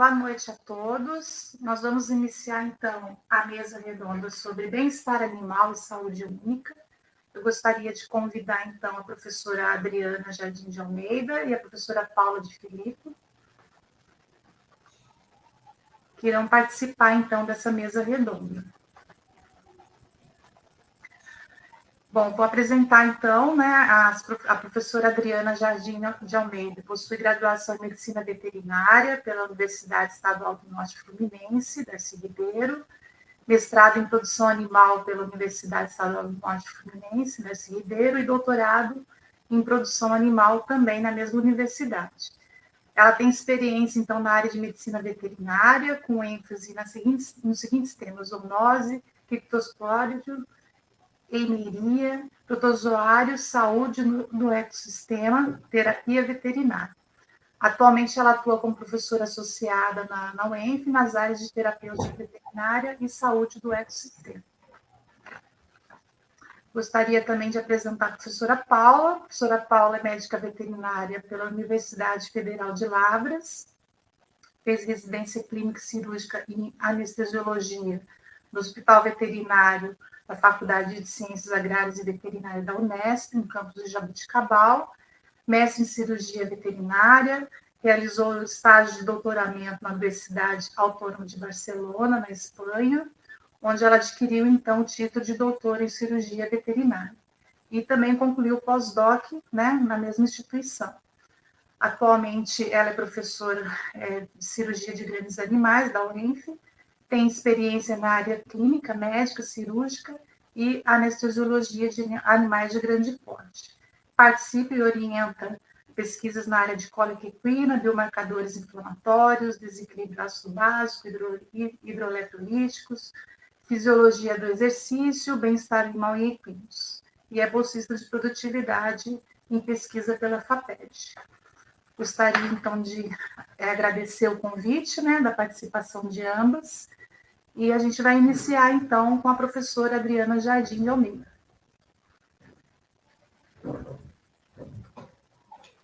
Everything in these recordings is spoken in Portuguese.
Boa noite a todos. Nós vamos iniciar, então, a mesa redonda sobre bem-estar animal e saúde única. Eu gostaria de convidar, então, a professora Adriana Jardim de Almeida e a professora Paula de Filippo, que irão participar, então, dessa mesa redonda. Bom, vou apresentar, então, né, a professora Adriana Jardim de Almeida. Possui graduação em Medicina Veterinária pela Universidade Estadual do Norte Fluminense, Darcy Ribeiro, mestrado em Produção Animal pela Universidade Estadual do Norte Fluminense, Darcy Ribeiro, e doutorado em Produção Animal também na mesma universidade. Ela tem experiência, então, na área de Medicina Veterinária, com ênfase nos seguintes temas: zoonose, criptospóreo, Eimeria, protozoário, saúde no ecossistema, terapia veterinária. Atualmente, ela atua como professora associada na UENF, nas áreas de terapêutica veterinária e saúde do ecossistema. Gostaria também de apresentar a professora Paula. A professora Paula é médica veterinária pela Universidade Federal de Lavras, fez residência clínica e cirúrgica em anestesiologia no Hospital Veterinário da Faculdade de Ciências Agrárias e Veterinárias da Unesp, no campus de Jabuticabal, mestre em cirurgia veterinária, realizou estágio de doutoramento na Universidade Autônoma de Barcelona, na Espanha, onde ela adquiriu, então, o título de doutora em cirurgia veterinária. E também concluiu o pós-doc, né, na mesma instituição. Atualmente, ela é professora de cirurgia de grandes animais da UENF, tem experiência na área clínica, médica, cirúrgica e anestesiologia de animais de grande porte. Participa e orienta pesquisas na área de cólica equina, biomarcadores inflamatórios, desequilíbrio ácido básico, hidroeletrolíticos, fisiologia do exercício, bem-estar animal e equinos. E é bolsista de produtividade em pesquisa pela FAPED. Gostaria, então, de agradecer o convite, né, da participação de ambas. E a gente vai iniciar, então, com a professora Adriana Jardim de Almeida.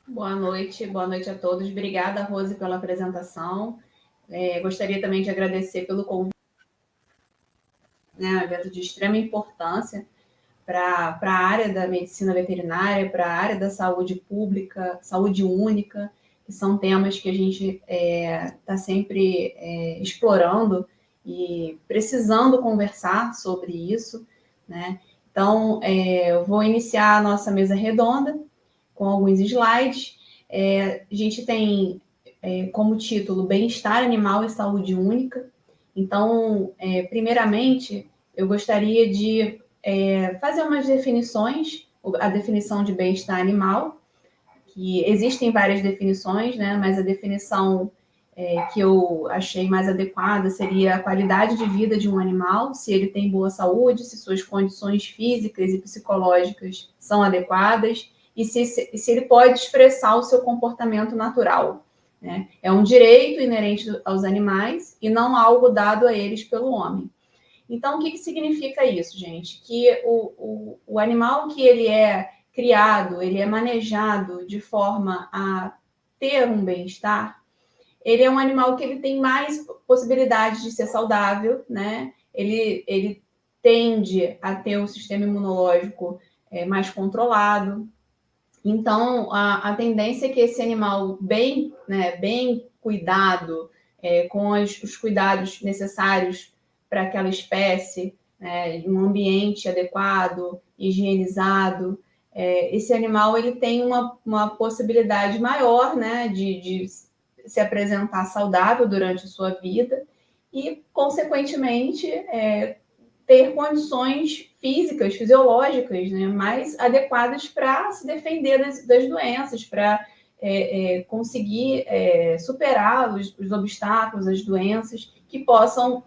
Boa noite a todos. Obrigada, Rose, pela apresentação. Gostaria também de agradecer pelo convite, né, um evento de extrema importância para a área da medicina veterinária, para a área da saúde pública, saúde única, que são temas que a gente está sempre explorando e precisando conversar sobre isso, né? Então, eu vou iniciar a nossa mesa redonda com alguns slides. A gente tem como título Bem-estar Animal e Saúde Única. Então, primeiramente, eu gostaria de fazer umas definições, a definição de bem-estar animal, que existem várias definições, né? Mas a definição que eu achei mais adequada seria a qualidade de vida de um animal, se ele tem boa saúde, se suas condições físicas e psicológicas são adequadas, e se ele pode expressar o seu comportamento natural, né? É um direito inerente aos animais e não algo dado a eles pelo homem. Então, o que significa isso, gente? Que o animal que ele é criado, ele é manejado de forma a ter um bem-estar, ele é um animal que ele tem mais possibilidades de ser saudável, né? Ele tende a ter um sistema imunológico mais controlado. Então, a tendência é que esse animal bem cuidado, com os cuidados necessários para aquela espécie, um ambiente adequado, higienizado, esse animal ele tem uma possibilidade maior, né, de se apresentar saudável durante a sua vida e, consequentemente, ter condições físicas, fisiológicas, né, mais adequadas para se defender das doenças, para conseguir superar os obstáculos, as doenças que possam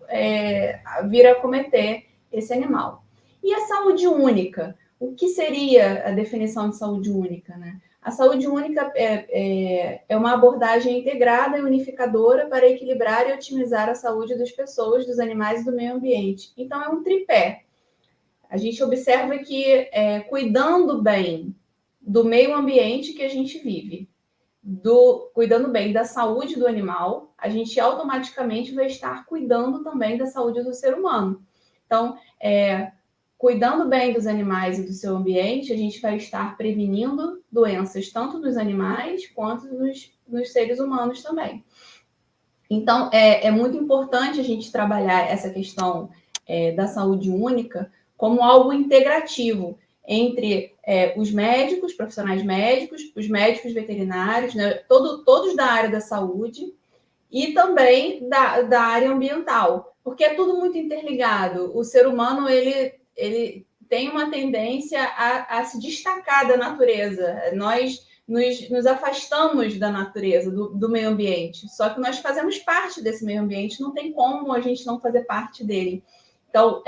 vir a acometer esse animal. E a saúde única? O que seria a definição de saúde única, né? A saúde única é uma abordagem integrada e unificadora para equilibrar e otimizar a saúde das pessoas, dos animais e do meio ambiente. Então, é um tripé. A gente observa que cuidando bem do meio ambiente que a gente vive, cuidando bem da saúde do animal, a gente automaticamente vai estar cuidando também da saúde do ser humano. Então, cuidando bem dos animais e do seu ambiente, a gente vai estar prevenindo doenças tanto nos animais quanto nos seres humanos também. Então, é muito importante a gente trabalhar essa questão da saúde única como algo integrativo entre os médicos, profissionais médicos, os médicos veterinários, né, todos da área da saúde e também da área ambiental, porque é tudo muito interligado. O ser humano, ele tem uma tendência a se destacar da natureza. Nós nos afastamos da natureza, do meio ambiente. Só que nós fazemos parte desse meio ambiente, não tem como a gente não fazer parte dele. Então,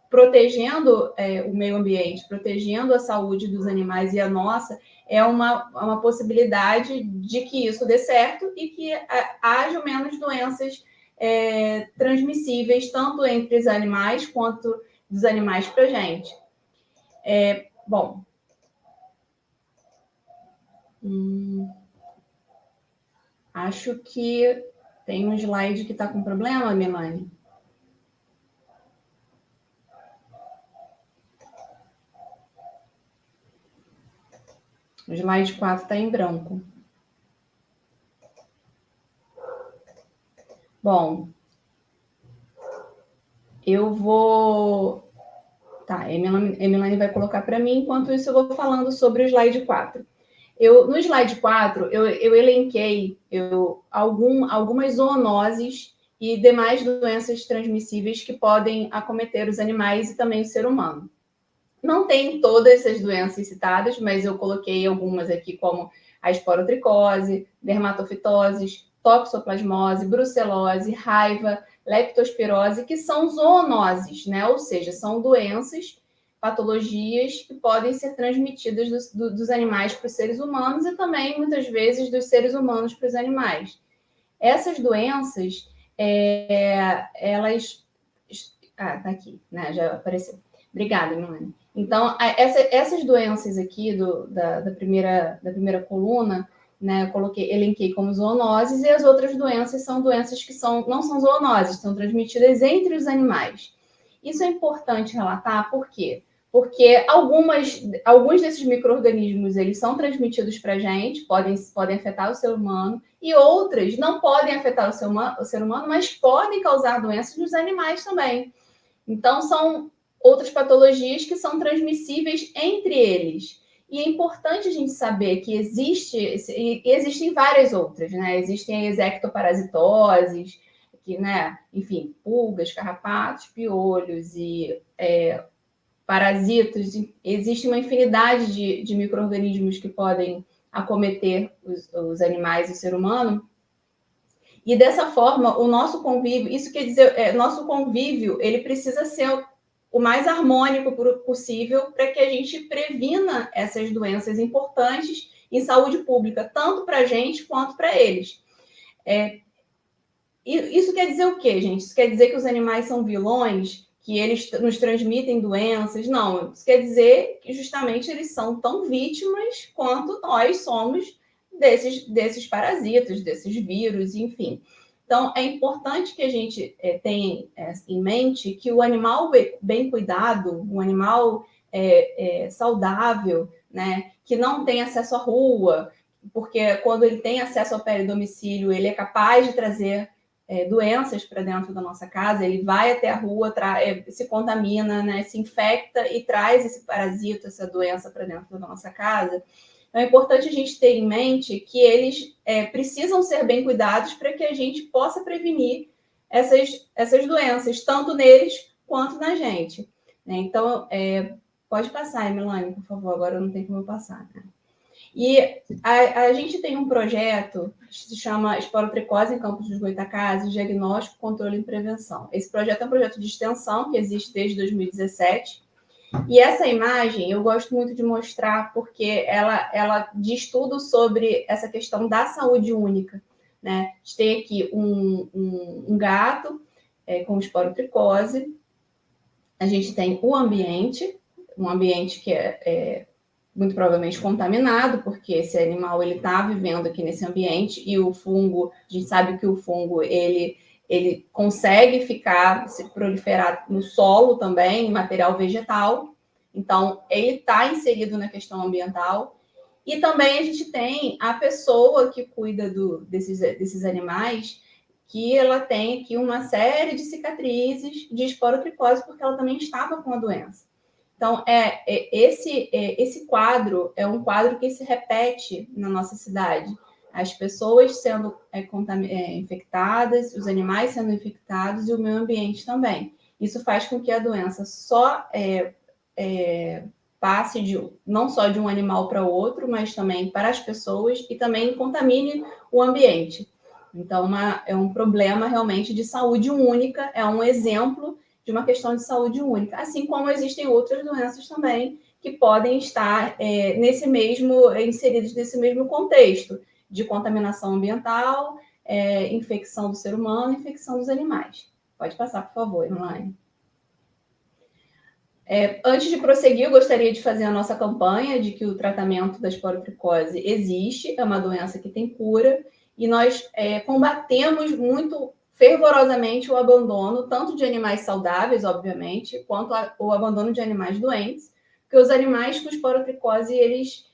protegendo o meio ambiente, protegendo a saúde dos animais e a nossa, é uma possibilidade de que isso dê certo e que haja menos doenças transmissíveis, tanto entre os animais quanto dos animais para a gente. Bom. Acho que tem um slide que está com problema, Milane. O slide 4 está em branco. Bom, eu vou... Tá, a Emilane vai colocar para mim, enquanto isso eu vou falando sobre o slide 4. No slide 4, eu elenquei algumas zoonoses e demais doenças transmissíveis que podem acometer os animais e também o ser humano. Não tem todas essas doenças citadas, mas eu coloquei algumas aqui, como a esporotricose, dermatofitoses, toxoplasmose, brucelose, raiva, leptospirose, que são zoonoses, né? Ou seja, são doenças, patologias que podem ser transmitidas dos animais para os seres humanos e também, muitas vezes, dos seres humanos para os animais. Essas doenças, elas... Ah, tá aqui, né? Já apareceu. Obrigada, Milane. Então, essas doenças aqui da primeira coluna, né, elenquei como zoonoses, e as outras doenças são doenças que não são zoonoses, são transmitidas entre os animais. Isso é importante relatar, por quê? Porque alguns desses micro-organismos, eles são transmitidos para a gente, podem afetar o ser humano, e outras não podem afetar o ser humano, mas podem causar doenças nos animais também. Então, são outras patologias que são transmissíveis entre eles. E é importante a gente saber que existem várias outras, né? Existem as ectoparasitoses, que, né? Enfim, pulgas, carrapatos, piolhos e parasitos. Existe uma infinidade de micro-organismos que podem acometer os animais e o ser humano. E dessa forma, o nosso convívio, isso quer dizer, nosso convívio, ele precisa ser o mais harmônico possível para que a gente previna essas doenças importantes em saúde pública, tanto para a gente quanto para eles. Isso quer dizer o quê, gente? Isso quer dizer que os animais são vilões, que eles nos transmitem doenças? Não, isso quer dizer que justamente eles são tão vítimas quanto nós somos desses parasitas, desses vírus, enfim. Então, é importante que a gente tenha em mente que o animal bem cuidado, um animal saudável, né, que não tem acesso à rua, porque quando ele tem acesso ao peridomicílio, ele é capaz de trazer doenças para dentro da nossa casa, ele vai até a rua, se contamina, né, se infecta e traz esse parasita, essa doença para dentro da nossa casa. Então, é importante a gente ter em mente que eles precisam ser bem cuidados para que a gente possa prevenir essas doenças, tanto neles quanto na gente. Né? Então, pode passar, Emilane, por favor, agora eu não tenho como eu passar. Né? E a gente tem um projeto que se chama Esporotricose em Campos dos Goytacazes, Diagnóstico, Controle e Prevenção. Esse projeto é um projeto de extensão que existe desde 2017. E essa imagem eu gosto muito de mostrar porque ela diz tudo sobre essa questão da saúde única. Né? A gente tem aqui um gato com esporotricose, a gente tem o ambiente, um ambiente que muito provavelmente contaminado, porque esse animal ele está vivendo aqui nesse ambiente e o fungo, a gente sabe que o fungo ele consegue se proliferar no solo também, em material vegetal, então ele está inserido na questão ambiental. E também a gente tem a pessoa que cuida desses animais, que ela tem aqui uma série de cicatrizes de esporotricose, porque ela também estava com a doença. Então, esse quadro é um quadro que se repete na nossa cidade. As pessoas sendo infectadas, os animais sendo infectados e o meio ambiente também. Isso faz com que a doença só passe não só de um animal para outro, mas também para as pessoas e também contamine o ambiente. Então, é um problema realmente de saúde única, é um exemplo de uma questão de saúde única, assim como existem outras doenças também que podem estar inseridas nesse mesmo contexto de contaminação ambiental, infecção do ser humano, infecção dos animais. Pode passar, por favor, Elaine. Antes de prosseguir, eu gostaria de fazer a nossa campanha de que o tratamento da esporotricose existe, é uma doença que tem cura, e nós combatemos muito fervorosamente o abandono, tanto de animais saudáveis, obviamente, quanto o abandono de animais doentes, porque os animais com esporotricose, eles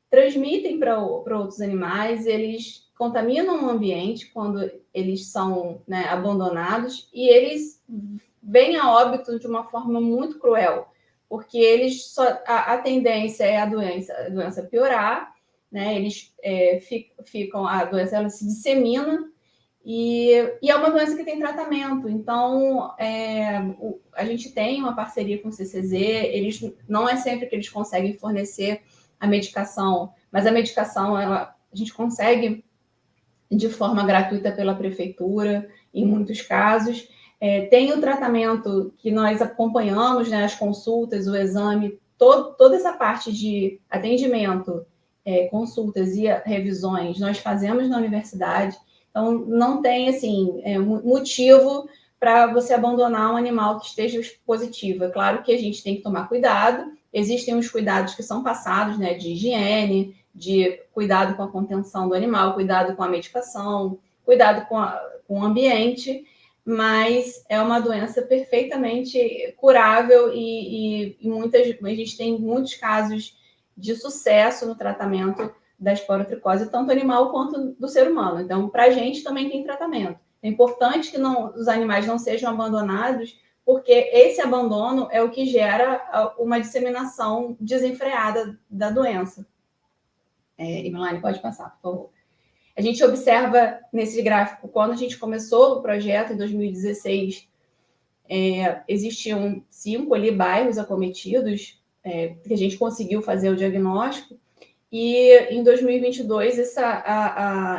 transmitem para outros animais, eles contaminam o ambiente quando eles são abandonados, e eles vêm a óbito de uma forma muito cruel, porque a tendência é a doença piorar, né? Eles a doença ela se dissemina, e é uma doença que tem tratamento. Então, a gente tem uma parceria com o CCZ, não é sempre que eles conseguem fornecer a medicação, mas a medicação a gente consegue de forma gratuita pela prefeitura, em muitos casos. Tem o tratamento que nós acompanhamos, né, as consultas, o exame, toda essa parte de atendimento, consultas e revisões, nós fazemos na universidade. Então, não tem assim, motivo para você abandonar um animal que esteja positivo. É claro que a gente tem que tomar cuidado, existem os cuidados que são passados, né, de higiene, de cuidado com a contenção do animal, cuidado com a medicação, cuidado com o ambiente, mas é uma doença perfeitamente curável e a gente tem muitos casos de sucesso no tratamento da esporotricose, tanto animal quanto do ser humano. Então, para a gente também tem tratamento. É importante que os animais não sejam abandonados, porque esse abandono é o que gera uma disseminação desenfreada da doença. Elaine, pode passar, por favor. A gente observa nesse gráfico, quando a gente começou o projeto, em 2016, existiam 5 ali bairros acometidos, que a gente conseguiu fazer o diagnóstico, e em 2022,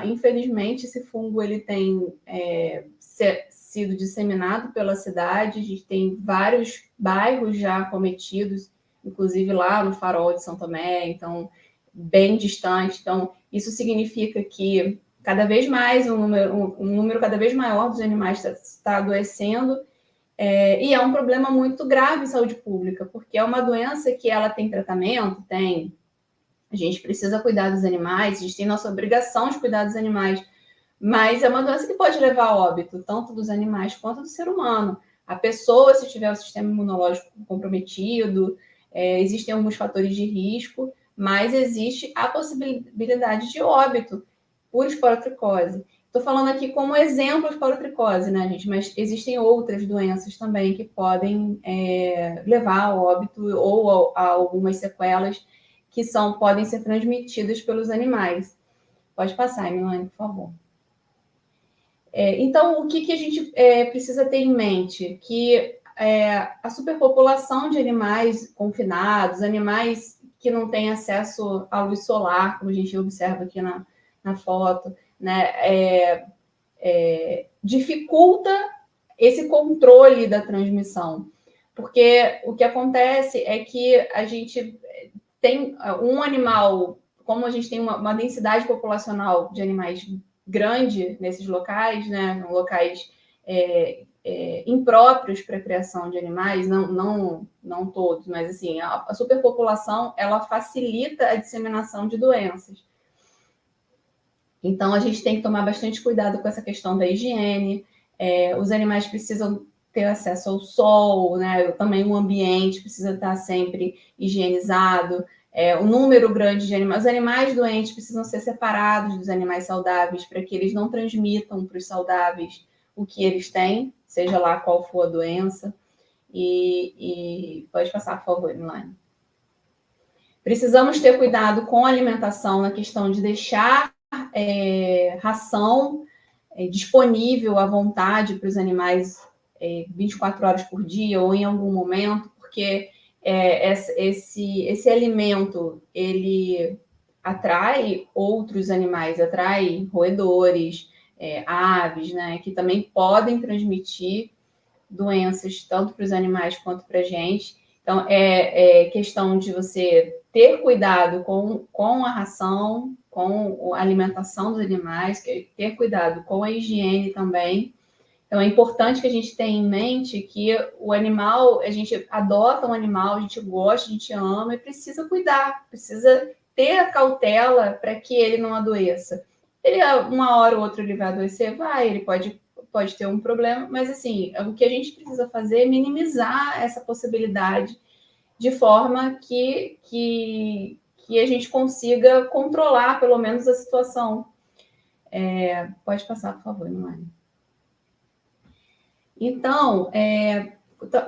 infelizmente, esse fungo ele tem sido disseminado pela cidade. A gente tem vários bairros já acometidos, inclusive lá no Farol de São Tomé, então, bem distante. Então, isso significa que cada vez mais, um número cada vez maior dos animais está adoecendo, e é um problema muito grave em saúde pública, porque é uma doença que ela tem tratamento, a gente precisa cuidar dos animais, a gente tem nossa obrigação de cuidar dos animais, mas é uma doença que pode levar a óbito, tanto dos animais quanto do ser humano. A pessoa, se tiver o sistema imunológico comprometido, existem alguns fatores de risco, mas existe a possibilidade de óbito por esporotricose. Estou falando aqui como exemplo de esporotricose, né, gente? Mas existem outras doenças também que podem levar a óbito ou a algumas sequelas que podem ser transmitidas pelos animais. Pode passar, Milane, por favor. Então, o que a gente precisa ter em mente? Que a superpopulação de animais confinados, animais que não têm acesso à luz solar, como a gente observa aqui na foto, né, dificulta esse controle da transmissão. Porque o que acontece é que a gente tem um animal, como a gente tem uma densidade populacional de animais grande nesses locais, né, locais impróprios para a criação de animais, não todos, mas assim, a superpopulação, ela facilita a disseminação de doenças. Então, a gente tem que tomar bastante cuidado com essa questão da higiene. Os animais precisam ter acesso ao sol, né? Também o ambiente precisa estar sempre higienizado. O número grande de animais. Os animais doentes precisam ser separados dos animais saudáveis para que eles não transmitam para os saudáveis o que eles têm, seja lá qual for a doença. E pode passar, por favor, Milane. Precisamos ter cuidado com a alimentação na questão de deixar ração disponível à vontade para os animais 24 horas por dia ou em algum momento, porque esse alimento, ele atrai outros animais, atrai roedores, aves, né, que também podem transmitir doenças tanto para os animais quanto para a gente. Então, é questão de você ter cuidado com a ração, com a alimentação dos animais, ter cuidado com a higiene também. Então, é importante que a gente tenha em mente que o animal, a gente adota um animal, a gente gosta, a gente ama e precisa cuidar, precisa ter a cautela para que ele não adoeça. Ele, uma hora ou outra ele vai adoecer? Vai, ele pode ter um problema, mas assim, o que a gente precisa fazer é minimizar essa possibilidade de forma que a gente consiga controlar, pelo menos, a situação. Pode passar, por favor, Milane. Então,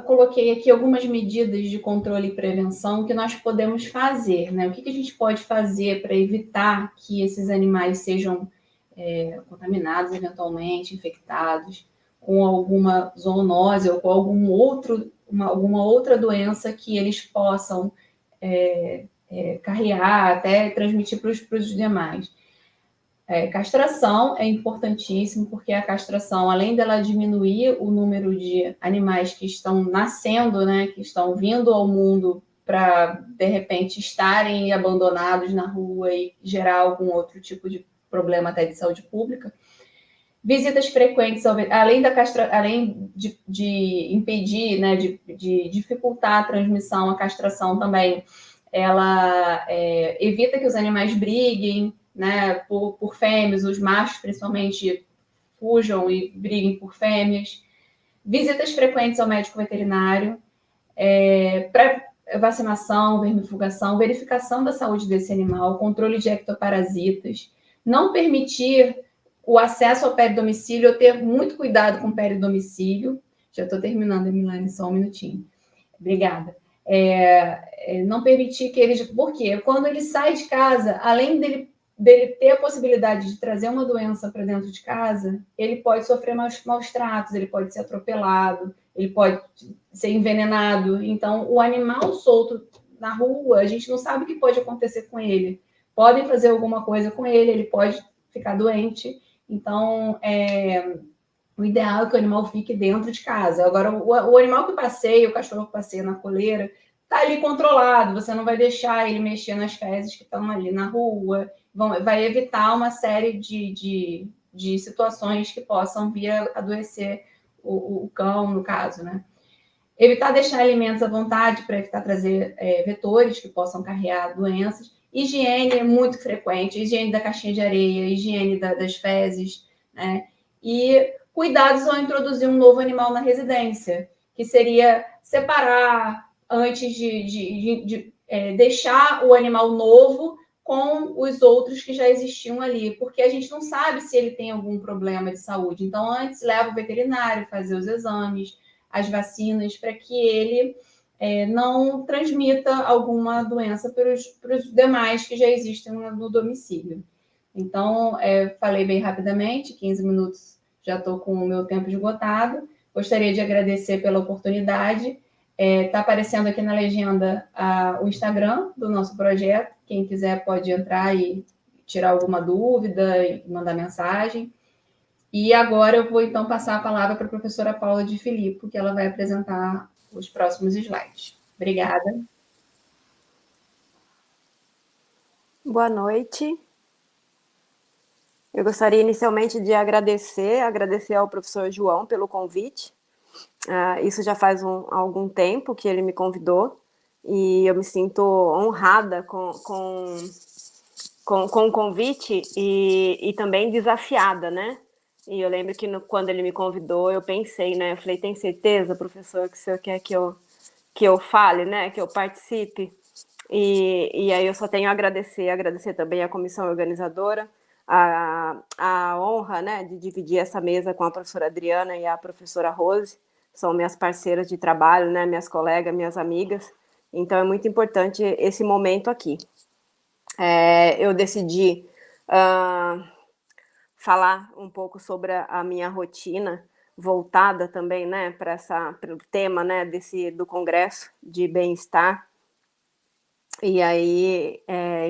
coloquei aqui algumas medidas de controle e prevenção que nós podemos fazer, né? O que a gente pode fazer para evitar que esses animais sejam contaminados, eventualmente, infectados, com alguma zoonose ou com alguma outra doença que eles possam carrear, até transmitir para os demais. Castração é importantíssimo, porque a castração, além dela diminuir o número de animais que estão nascendo, né, que estão vindo ao mundo para, de repente, estarem abandonados na rua e gerar algum outro tipo de problema até de saúde pública. Visitas frequentes, além de impedir, né, de dificultar a transmissão, a castração também, ela evita que os animais briguem, né, por fêmeas, os machos principalmente fujam e briguem por fêmeas. Visitas frequentes ao médico veterinário, vacinação, vermifugação, verificação da saúde desse animal, controle de ectoparasitas, não permitir o acesso ao peridomicílio, ter muito cuidado com o peridomicílio. Já estou terminando, Milane, só um minutinho. Obrigada. Não permitir que eles... Por quê? Quando ele sai de casa, além dele ter a possibilidade de trazer uma doença para dentro de casa, ele pode sofrer maus tratos, ele pode ser atropelado, ele pode ser envenenado. Então, o animal solto na rua, a gente não sabe o que pode acontecer com ele. Podem fazer alguma coisa com ele, ele pode ficar doente. Então, o ideal é que o animal fique dentro de casa. Agora, o animal que passeia, o cachorro que passeia na coleira, está ali controlado, você não vai deixar ele mexer nas fezes que estão ali na rua, vai evitar uma série de situações que possam vir a adoecer o cão, no caso, né? Evitar deixar alimentos à vontade para evitar trazer vetores que possam carregar doenças. Higiene é muito frequente, higiene da caixinha de areia, higiene das fezes, né? E cuidados ao introduzir um novo animal na residência, que seria separar antes de deixar o animal novo com os outros que já existiam ali, porque a gente não sabe se ele tem algum problema de saúde. Então, antes leva o veterinário fazer os exames, as vacinas, para que ele não transmita alguma doença para os demais que já existem no domicílio. Então, falei bem rapidamente, 15 minutos já estou com o meu tempo esgotado. Gostaria de agradecer pela oportunidade. Está aparecendo aqui na legenda o Instagram do nosso projeto. Quem quiser pode entrar e tirar alguma dúvida e mandar mensagem. E agora eu vou, então, passar a palavra para a professora Paula de Filippo, que ela vai apresentar os próximos slides. Obrigada. Boa noite. Eu gostaria inicialmente de agradecer ao professor João pelo convite Isso já faz algum tempo que ele me convidou e eu me sinto honrada com o convite e também desafiada, né? E eu lembro que quando ele me convidou, eu pensei, né? Eu falei, tem certeza, professor, que o senhor quer que eu fale, né? Que eu participe? E aí eu só tenho a agradecer também à comissão organizadora, a honra, né, de dividir essa mesa com a professora Adriana e a professora Rose, são minhas parceiras de trabalho, né, minhas colegas, minhas amigas, então é muito importante esse momento aqui. Eu decidi falar um pouco sobre a minha rotina, voltada também, né, para o tema, né, do Congresso de Bem-Estar. E aí,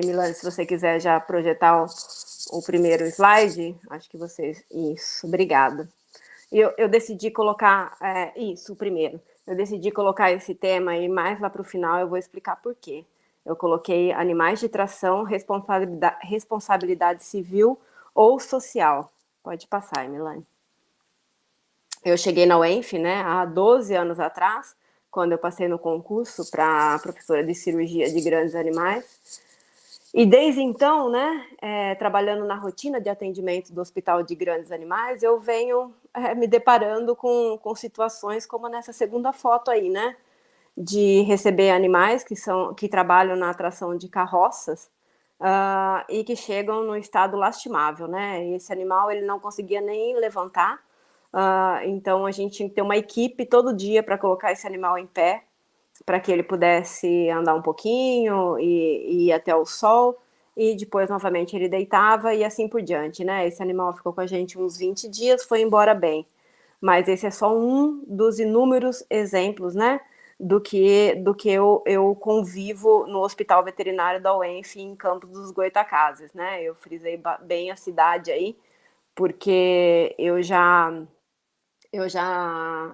Milane, se você quiser já projetar o primeiro slide, acho que vocês... Isso, obrigada. Eu decidi colocar... isso, o primeiro. Eu decidi colocar esse tema e mais lá para o final eu vou explicar por quê. Eu coloquei animais de tração, responsabilidade civil ou social. Pode passar, Milane. Eu cheguei na UENF, né, há 12 anos atrás, quando eu passei no concurso para professora de cirurgia de grandes animais. E desde então, né, trabalhando na rotina de atendimento do Hospital de Grandes Animais, eu venho me deparando com situações como nessa segunda foto aí, né, de receber animais que trabalham na atração de carroças e que chegam no estado lastimável, né? E esse animal ele não conseguia nem levantar, então a gente tinha que ter uma equipe todo dia para colocar esse animal em pé, para que ele pudesse andar um pouquinho e ir até o sol, e depois novamente ele deitava e assim por diante, né? Esse animal ficou com a gente uns 20 dias, foi embora bem. Mas esse é só um dos inúmeros exemplos, né? Do que eu convivo no Hospital Veterinário da UENF em Campos dos Goytacazes, né? Eu frisei bem a cidade aí, porque eu já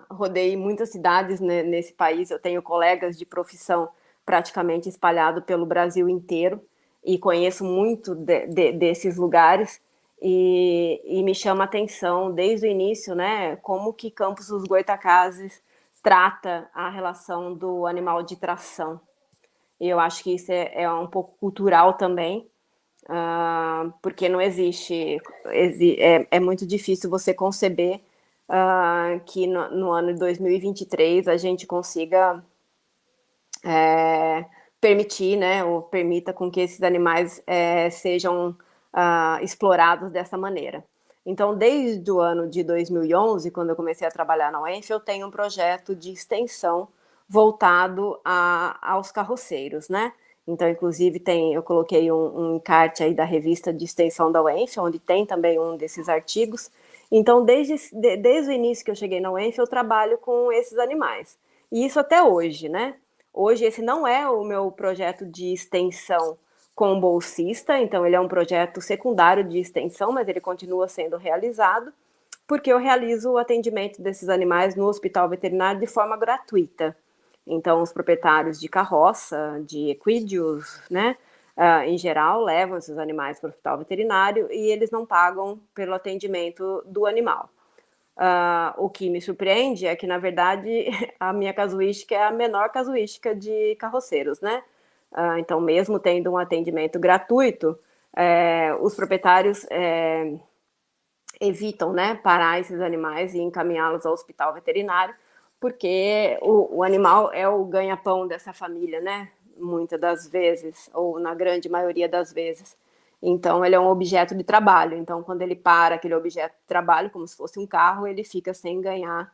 rodei muitas cidades, né, nesse país. Eu tenho colegas de profissão praticamente espalhado pelo Brasil inteiro e conheço muito desses lugares e me chama a atenção desde o início, né, como que Campos dos Goytacazes trata a relação do animal de tração. E eu acho que isso é um pouco cultural também, porque não existe, é muito difícil você conceber que no ano de 2023 a gente consiga permitir, né, ou permita com que esses animais sejam explorados dessa maneira. Então, desde o ano de 2011, quando eu comecei a trabalhar na UENF, eu tenho um projeto de extensão voltado aos carroceiros, né? Então, inclusive, eu coloquei um encarte aí da revista de extensão da UENF, onde tem também um desses artigos. Então, desde o início que eu cheguei na UENF, eu trabalho com esses animais. E isso até hoje, né? Hoje, esse não é o meu projeto de extensão com bolsista, então ele é um projeto secundário de extensão, mas ele continua sendo realizado, porque eu realizo o atendimento desses animais no hospital veterinário de forma gratuita. Então, os proprietários de carroça, de equídeos, né, em geral, levam esses animais para o hospital veterinário e eles não pagam pelo atendimento do animal. O que me surpreende é que, na verdade, a minha casuística é a menor casuística de carroceiros, né? Então, mesmo tendo um atendimento gratuito, os proprietários evitam, né, parar esses animais e encaminhá-los ao hospital veterinário, porque o animal é o ganha-pão dessa família, né? Muitas das vezes, ou na grande maioria das vezes. Então, ele é um objeto de trabalho. Então, quando ele para aquele objeto de trabalho, como se fosse um carro, ele fica sem ganhar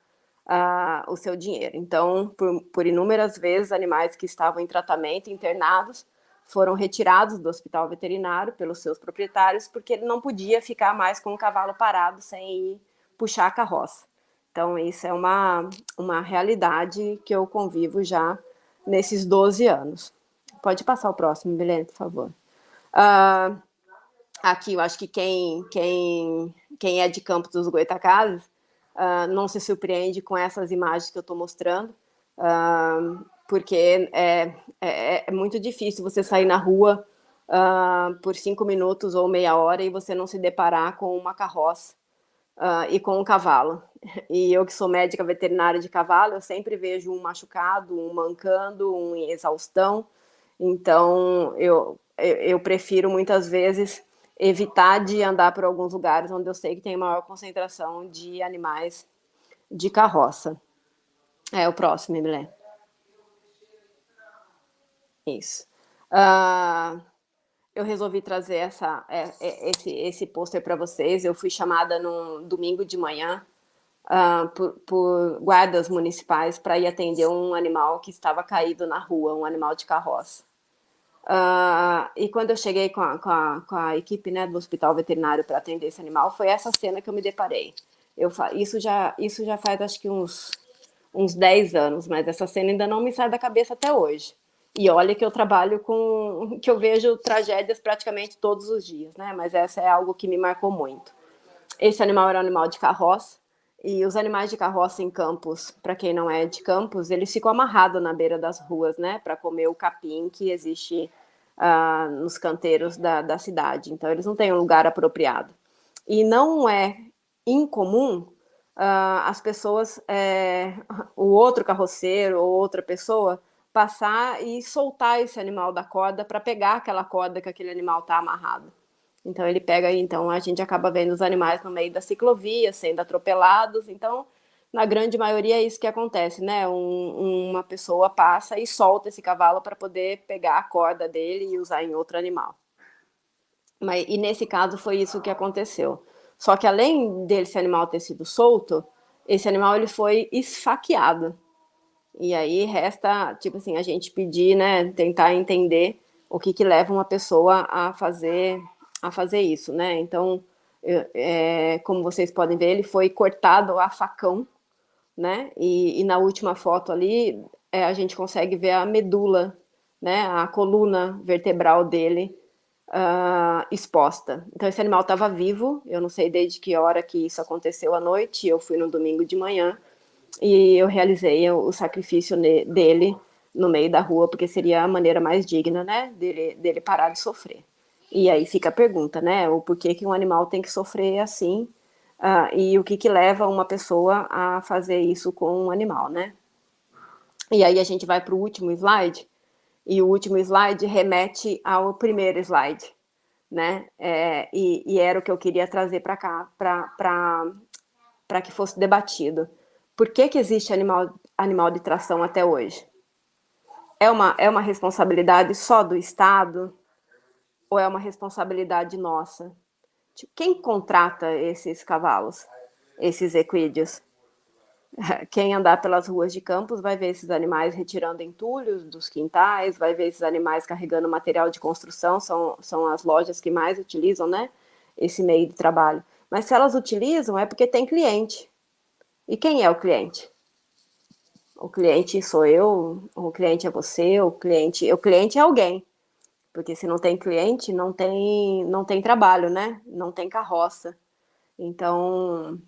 o seu dinheiro. Então, por inúmeras vezes, animais que estavam em tratamento, internados, foram retirados do hospital veterinário pelos seus proprietários, porque ele não podia ficar mais com o cavalo parado sem ir puxar a carroça. Então, isso é uma realidade que eu convivo já nesses 12 anos. Pode passar o próximo, Milene, por favor. Aqui, eu acho que quem é de Campos dos Goytacazes não se surpreende com essas imagens que eu estou mostrando, porque é muito difícil você sair na rua por 5 minutos ou meia hora e você não se deparar com uma carroça e com um cavalo. E eu que sou médica veterinária de cavalo, eu sempre vejo um machucado, um mancando, um em exaustão. Então, eu prefiro muitas vezes evitar de andar por alguns lugares onde eu sei que tem maior concentração de animais de carroça. É o próximo, Emilé. Isso. Eu resolvi trazer esse pôster para vocês. Eu fui chamada num domingo de manhã por guardas municipais para ir atender um animal que estava caído na rua, um animal de carroça. E quando eu cheguei com a equipe, né, do hospital veterinário para atender esse animal, foi essa cena que eu me deparei. Isso já faz acho que uns 10 anos, mas essa cena ainda não me sai da cabeça até hoje. E olha que eu trabalho que eu vejo tragédias praticamente todos os dias, né? Mas essa é algo que me marcou muito. Esse animal era um animal de carroça, e os animais de carroça em Campos, para quem não é de Campos, eles ficam amarrados na beira das ruas, né? Para comer o capim que existe nos canteiros da cidade. Então, eles não têm um lugar apropriado. E não é incomum as pessoas, o outro carroceiro ou outra pessoa, passar e soltar esse animal da corda para pegar aquela corda que aquele animal está amarrado. Então ele pega, então a gente acaba vendo os animais no meio da ciclovia, sendo atropelados. Então, na grande maioria é isso que acontece, né? Uma pessoa passa e solta esse cavalo para poder pegar a corda dele e usar em outro animal. E nesse caso foi isso que aconteceu. Só que além desse animal ter sido solto, esse animal ele foi esfaqueado. E aí resta, tipo assim, a gente pedir, né, tentar entender o que leva uma pessoa a fazer isso, né? Então, como vocês podem ver, ele foi cortado a facão, né? E na última foto ali, a gente consegue ver a medula, né? A coluna vertebral dele exposta. Então, esse animal estava vivo, eu não sei desde que hora que isso aconteceu à noite, eu fui no domingo de manhã, e eu realizei o sacrifício dele no meio da rua, porque seria a maneira mais digna, né, dele parar de sofrer. E aí fica a pergunta, né, o porquê que um animal tem que sofrer assim, e o que leva uma pessoa a fazer isso com um animal, né? E aí a gente vai para o último slide, e o último slide remete ao primeiro slide, né? E era o que eu queria trazer para cá, para que fosse debatido. Por que existe animal de tração até hoje? É uma responsabilidade só do Estado? Ou é uma responsabilidade nossa? Quem contrata esses cavalos, esses equídeos? Quem andar pelas ruas de Campos vai ver esses animais retirando entulhos dos quintais, vai ver esses animais carregando material de construção, são as lojas que mais utilizam, né, esse meio de trabalho. Mas se elas utilizam é porque tem cliente. E quem é o cliente? O cliente sou eu, o cliente é você, o cliente é alguém. Porque se não tem cliente, não tem trabalho, né? Não tem carroça. Então,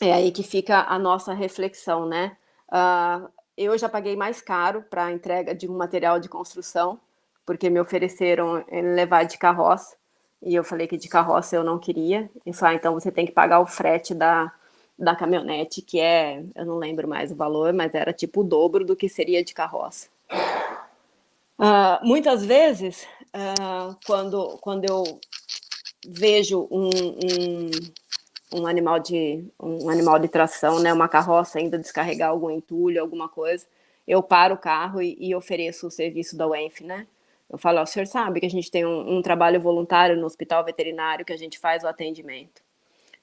é aí que fica a nossa reflexão, né? Eu já paguei mais caro para a entrega de um material de construção, porque me ofereceram levar de carroça, e eu falei que de carroça eu não queria. E falaram, então você tem que pagar o frete da caminhonete, que eu não lembro mais o valor, mas era tipo o dobro do que seria de carroça. Muitas vezes, quando eu vejo um animal de tração, né, uma carroça ainda descarregar algum entulho, alguma coisa, eu paro o carro e ofereço o serviço da UENF, né? Eu falo, o senhor sabe que a gente tem um trabalho voluntário no hospital veterinário que a gente faz o atendimento.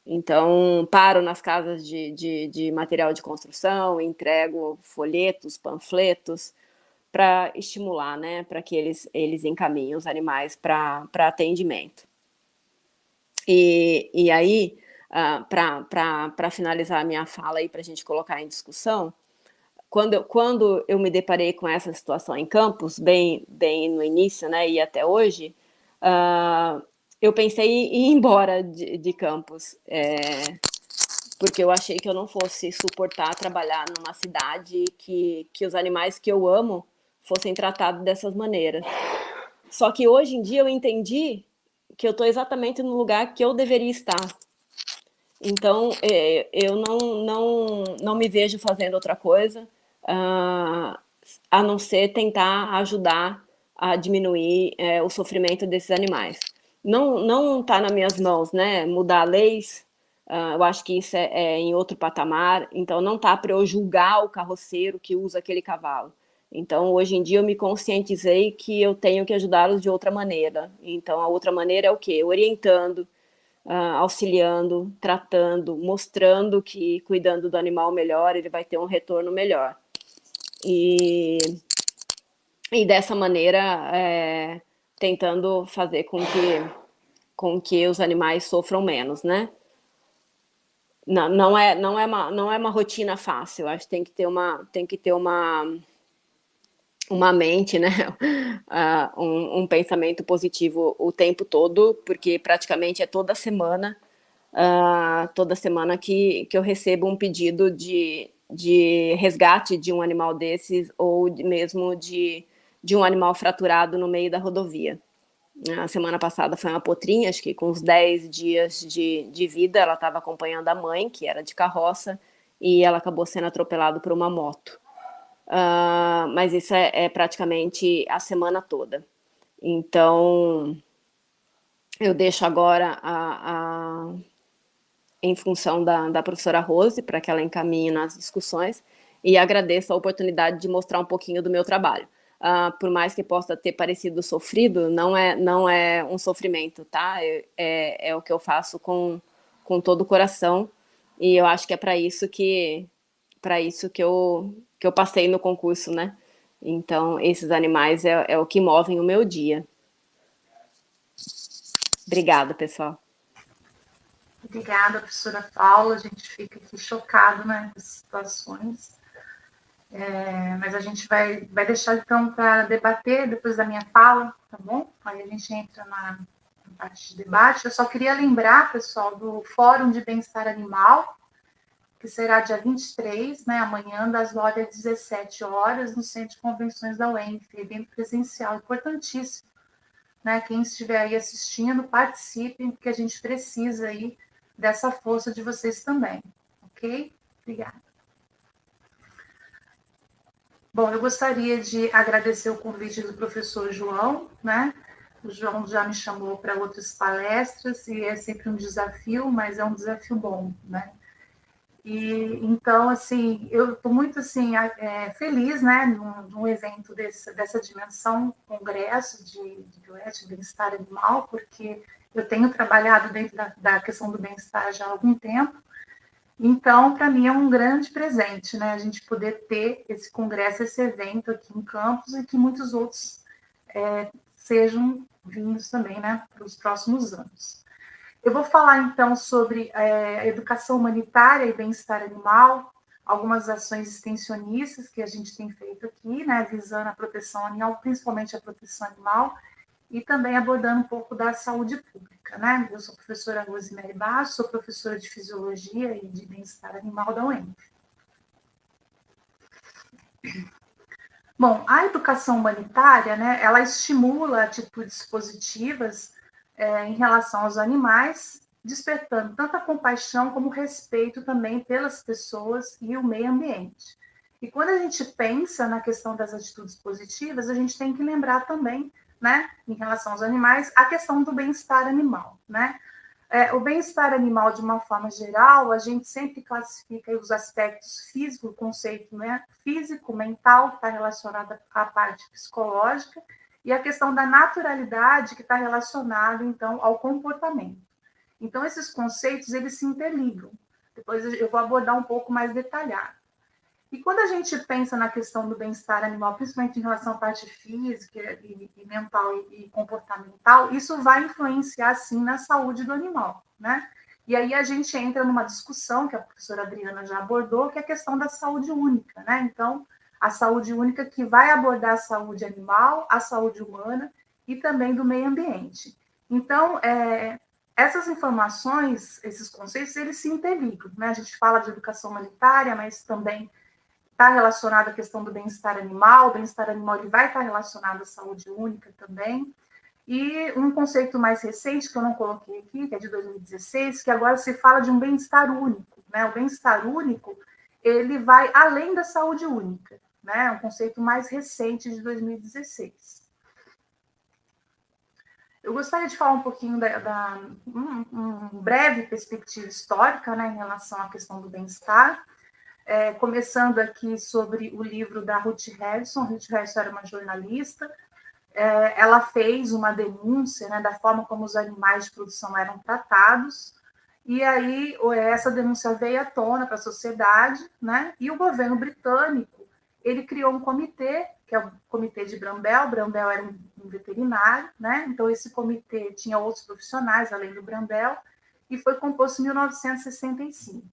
Então, paro nas casas de material de construção, entrego folhetos, panfletos, para estimular, né, para que eles encaminhem os animais para atendimento. E aí, para finalizar a minha fala aí, para a gente colocar em discussão, quando eu me deparei com essa situação em Campos, bem no início, né, e até hoje, eu pensei em ir embora de Campos, porque eu achei que eu não fosse suportar trabalhar numa cidade que os animais que eu amo fossem tratados dessas maneiras. Só que hoje em dia eu entendi que eu estou exatamente no lugar que eu deveria estar. Então, eu não me vejo fazendo outra coisa, a não ser tentar ajudar a diminuir o sofrimento desses animais. Não está nas minhas mãos, né, mudar leis, eu acho que isso é em outro patamar, então não está para eu julgar o carroceiro que usa aquele cavalo. Então, hoje em dia, eu me conscientizei que eu tenho que ajudá-los de outra maneira. Então, a outra maneira é o quê? Orientando, auxiliando, tratando, mostrando que cuidando do animal melhor, ele vai ter um retorno melhor. E dessa maneira, tentando fazer com que os animais sofram menos, né? Não é uma rotina fácil, acho que tem que ter uma mente, né? Um pensamento positivo o tempo todo, porque praticamente é toda semana que eu recebo um pedido de resgate de um animal desses ou mesmo de um animal fraturado no meio da rodovia. A semana passada foi uma potrinha, acho que com uns 10 dias de vida, ela estava acompanhando a mãe, que era de carroça, e ela acabou sendo atropelada por uma moto. Mas isso é praticamente a semana toda. Então, eu deixo agora em função da professora Rose, para que ela encaminhe nas discussões, e agradeço a oportunidade de mostrar um pouquinho do meu trabalho. Por mais que possa ter parecido sofrido, não é um sofrimento, tá? É o que eu faço com todo o coração, e eu acho que é para isso que eu passei no concurso, né? Então, esses animais é o que movem o meu dia. Obrigada, pessoal. Obrigada, professora Paula. A gente fica aqui chocado, né, com as situações. Mas a gente vai deixar, então, para debater depois da minha fala, tá bom? Aí a gente entra na parte de debate. Eu só queria lembrar, pessoal, do Fórum de Bem-Estar Animal, que será dia 23, né, amanhã, das 9 às 17 horas, no Centro de Convenções da UENF, evento presencial, importantíssimo. Né? Quem estiver aí assistindo, participem, porque a gente precisa aí dessa força de vocês também, ok? Obrigada. Bom, eu gostaria de agradecer o convite do professor João, né? O João já me chamou para outras palestras e é sempre um desafio, mas é um desafio bom, né? E então, assim, eu estou muito assim feliz, né, num evento dessa dimensão, congresso de bioética, bem-estar animal, porque eu tenho trabalhado dentro da questão do bem-estar já há algum tempo. Então, para mim é um grande presente, né, a gente poder ter esse congresso, esse evento aqui em Campos e que muitos outros sejam vindos também, né, para os próximos anos. Eu vou falar, então, sobre educação humanitária e bem-estar animal, algumas ações extensionistas que a gente tem feito aqui, né, visando a proteção animal, principalmente a proteção animal, e também abordando um pouco da saúde pública, né? Eu sou a professora Rosemary Bastos, sou professora de Fisiologia e de Bem-Estar Animal da UENF. Bom, a educação humanitária, né, ela estimula atitudes positivas em relação aos animais, despertando tanto a compaixão como o respeito também pelas pessoas e o meio ambiente. E quando a gente pensa na questão das atitudes positivas, a gente tem que lembrar também, né, em relação aos animais, a questão do bem-estar animal, né? O bem-estar animal, de uma forma geral, a gente sempre classifica os aspectos físicos, o conceito, né, físico, mental, que está relacionado à parte psicológica, e a questão da naturalidade, que está relacionada, então, ao comportamento. Então, esses conceitos, eles se interligam. Depois eu vou abordar um pouco mais detalhado. E quando a gente pensa na questão do bem-estar animal, principalmente em relação à parte física e mental e comportamental, isso vai influenciar, sim, na saúde do animal, né? E aí a gente entra numa discussão que a professora Adriana já abordou, que é a questão da saúde única, né? Então, a saúde única que vai abordar a saúde animal, a saúde humana e também do meio ambiente. Então, essas informações, esses conceitos, eles se interligam, né? A gente fala de educação humanitária, mas também está relacionado à questão do bem-estar animal. O bem-estar animal ele vai estar relacionado à saúde única também. E um conceito mais recente, que eu não coloquei aqui, que é de 2016, que agora se fala de um bem-estar único, né? O bem-estar único, ele vai além da saúde única, né? É um conceito mais recente de 2016. Eu gostaria de falar um pouquinho uma breve perspectiva histórica, né, em relação à questão do bem-estar, começando aqui sobre o livro da Ruth Harrison. Ruth Harrison era uma jornalista. Ela fez uma denúncia, né, da forma como os animais de produção eram tratados, e aí essa denúncia veio à tona para a sociedade, né, e o governo britânico, ele criou um comitê, que é o Comitê de Brambell. Brambell era um veterinário, né, então esse comitê tinha outros profissionais, além do Brambell, e foi composto em 1965.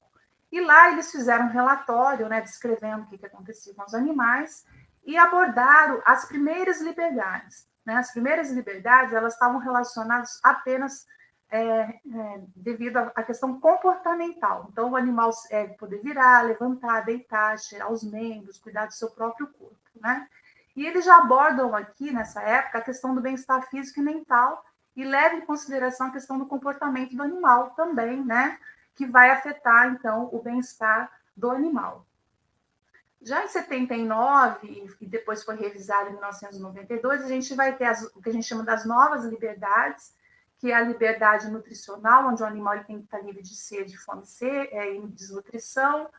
E lá eles fizeram um relatório, né, descrevendo o que acontecia com os animais, e abordaram as primeiras liberdades, né? As primeiras liberdades, elas estavam relacionadas apenas devido à questão comportamental. Então, o animal poder virar, levantar, deitar, cheirar os membros, cuidar do seu próprio corpo, né? E eles já abordam aqui, nessa época, a questão do bem-estar físico e mental, e levam em consideração a questão do comportamento do animal também, né? Que vai afetar, então, o bem-estar do animal. Já em 79, e depois foi revisado em 1992, a gente vai ter o que a gente chama das novas liberdades, que é a liberdade nutricional, onde o animal ele tem que estar livre de sede, fome e desnutrição,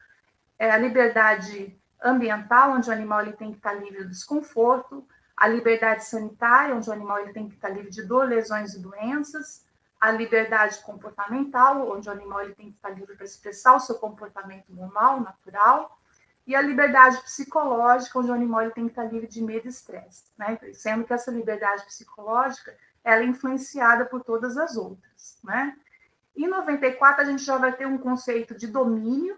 a liberdade ambiental, onde o animal ele tem que estar livre do desconforto, a liberdade sanitária, onde o animal ele tem que estar livre de dor, lesões e doenças, a liberdade comportamental, onde o animal ele tem que estar livre para expressar o seu comportamento normal, natural, e a liberdade psicológica, onde o animal ele tem que estar livre de medo e estresse, né? Sendo que essa liberdade psicológica ela é influenciada por todas as outras, né? Em 94, a gente já vai ter um conceito de domínio,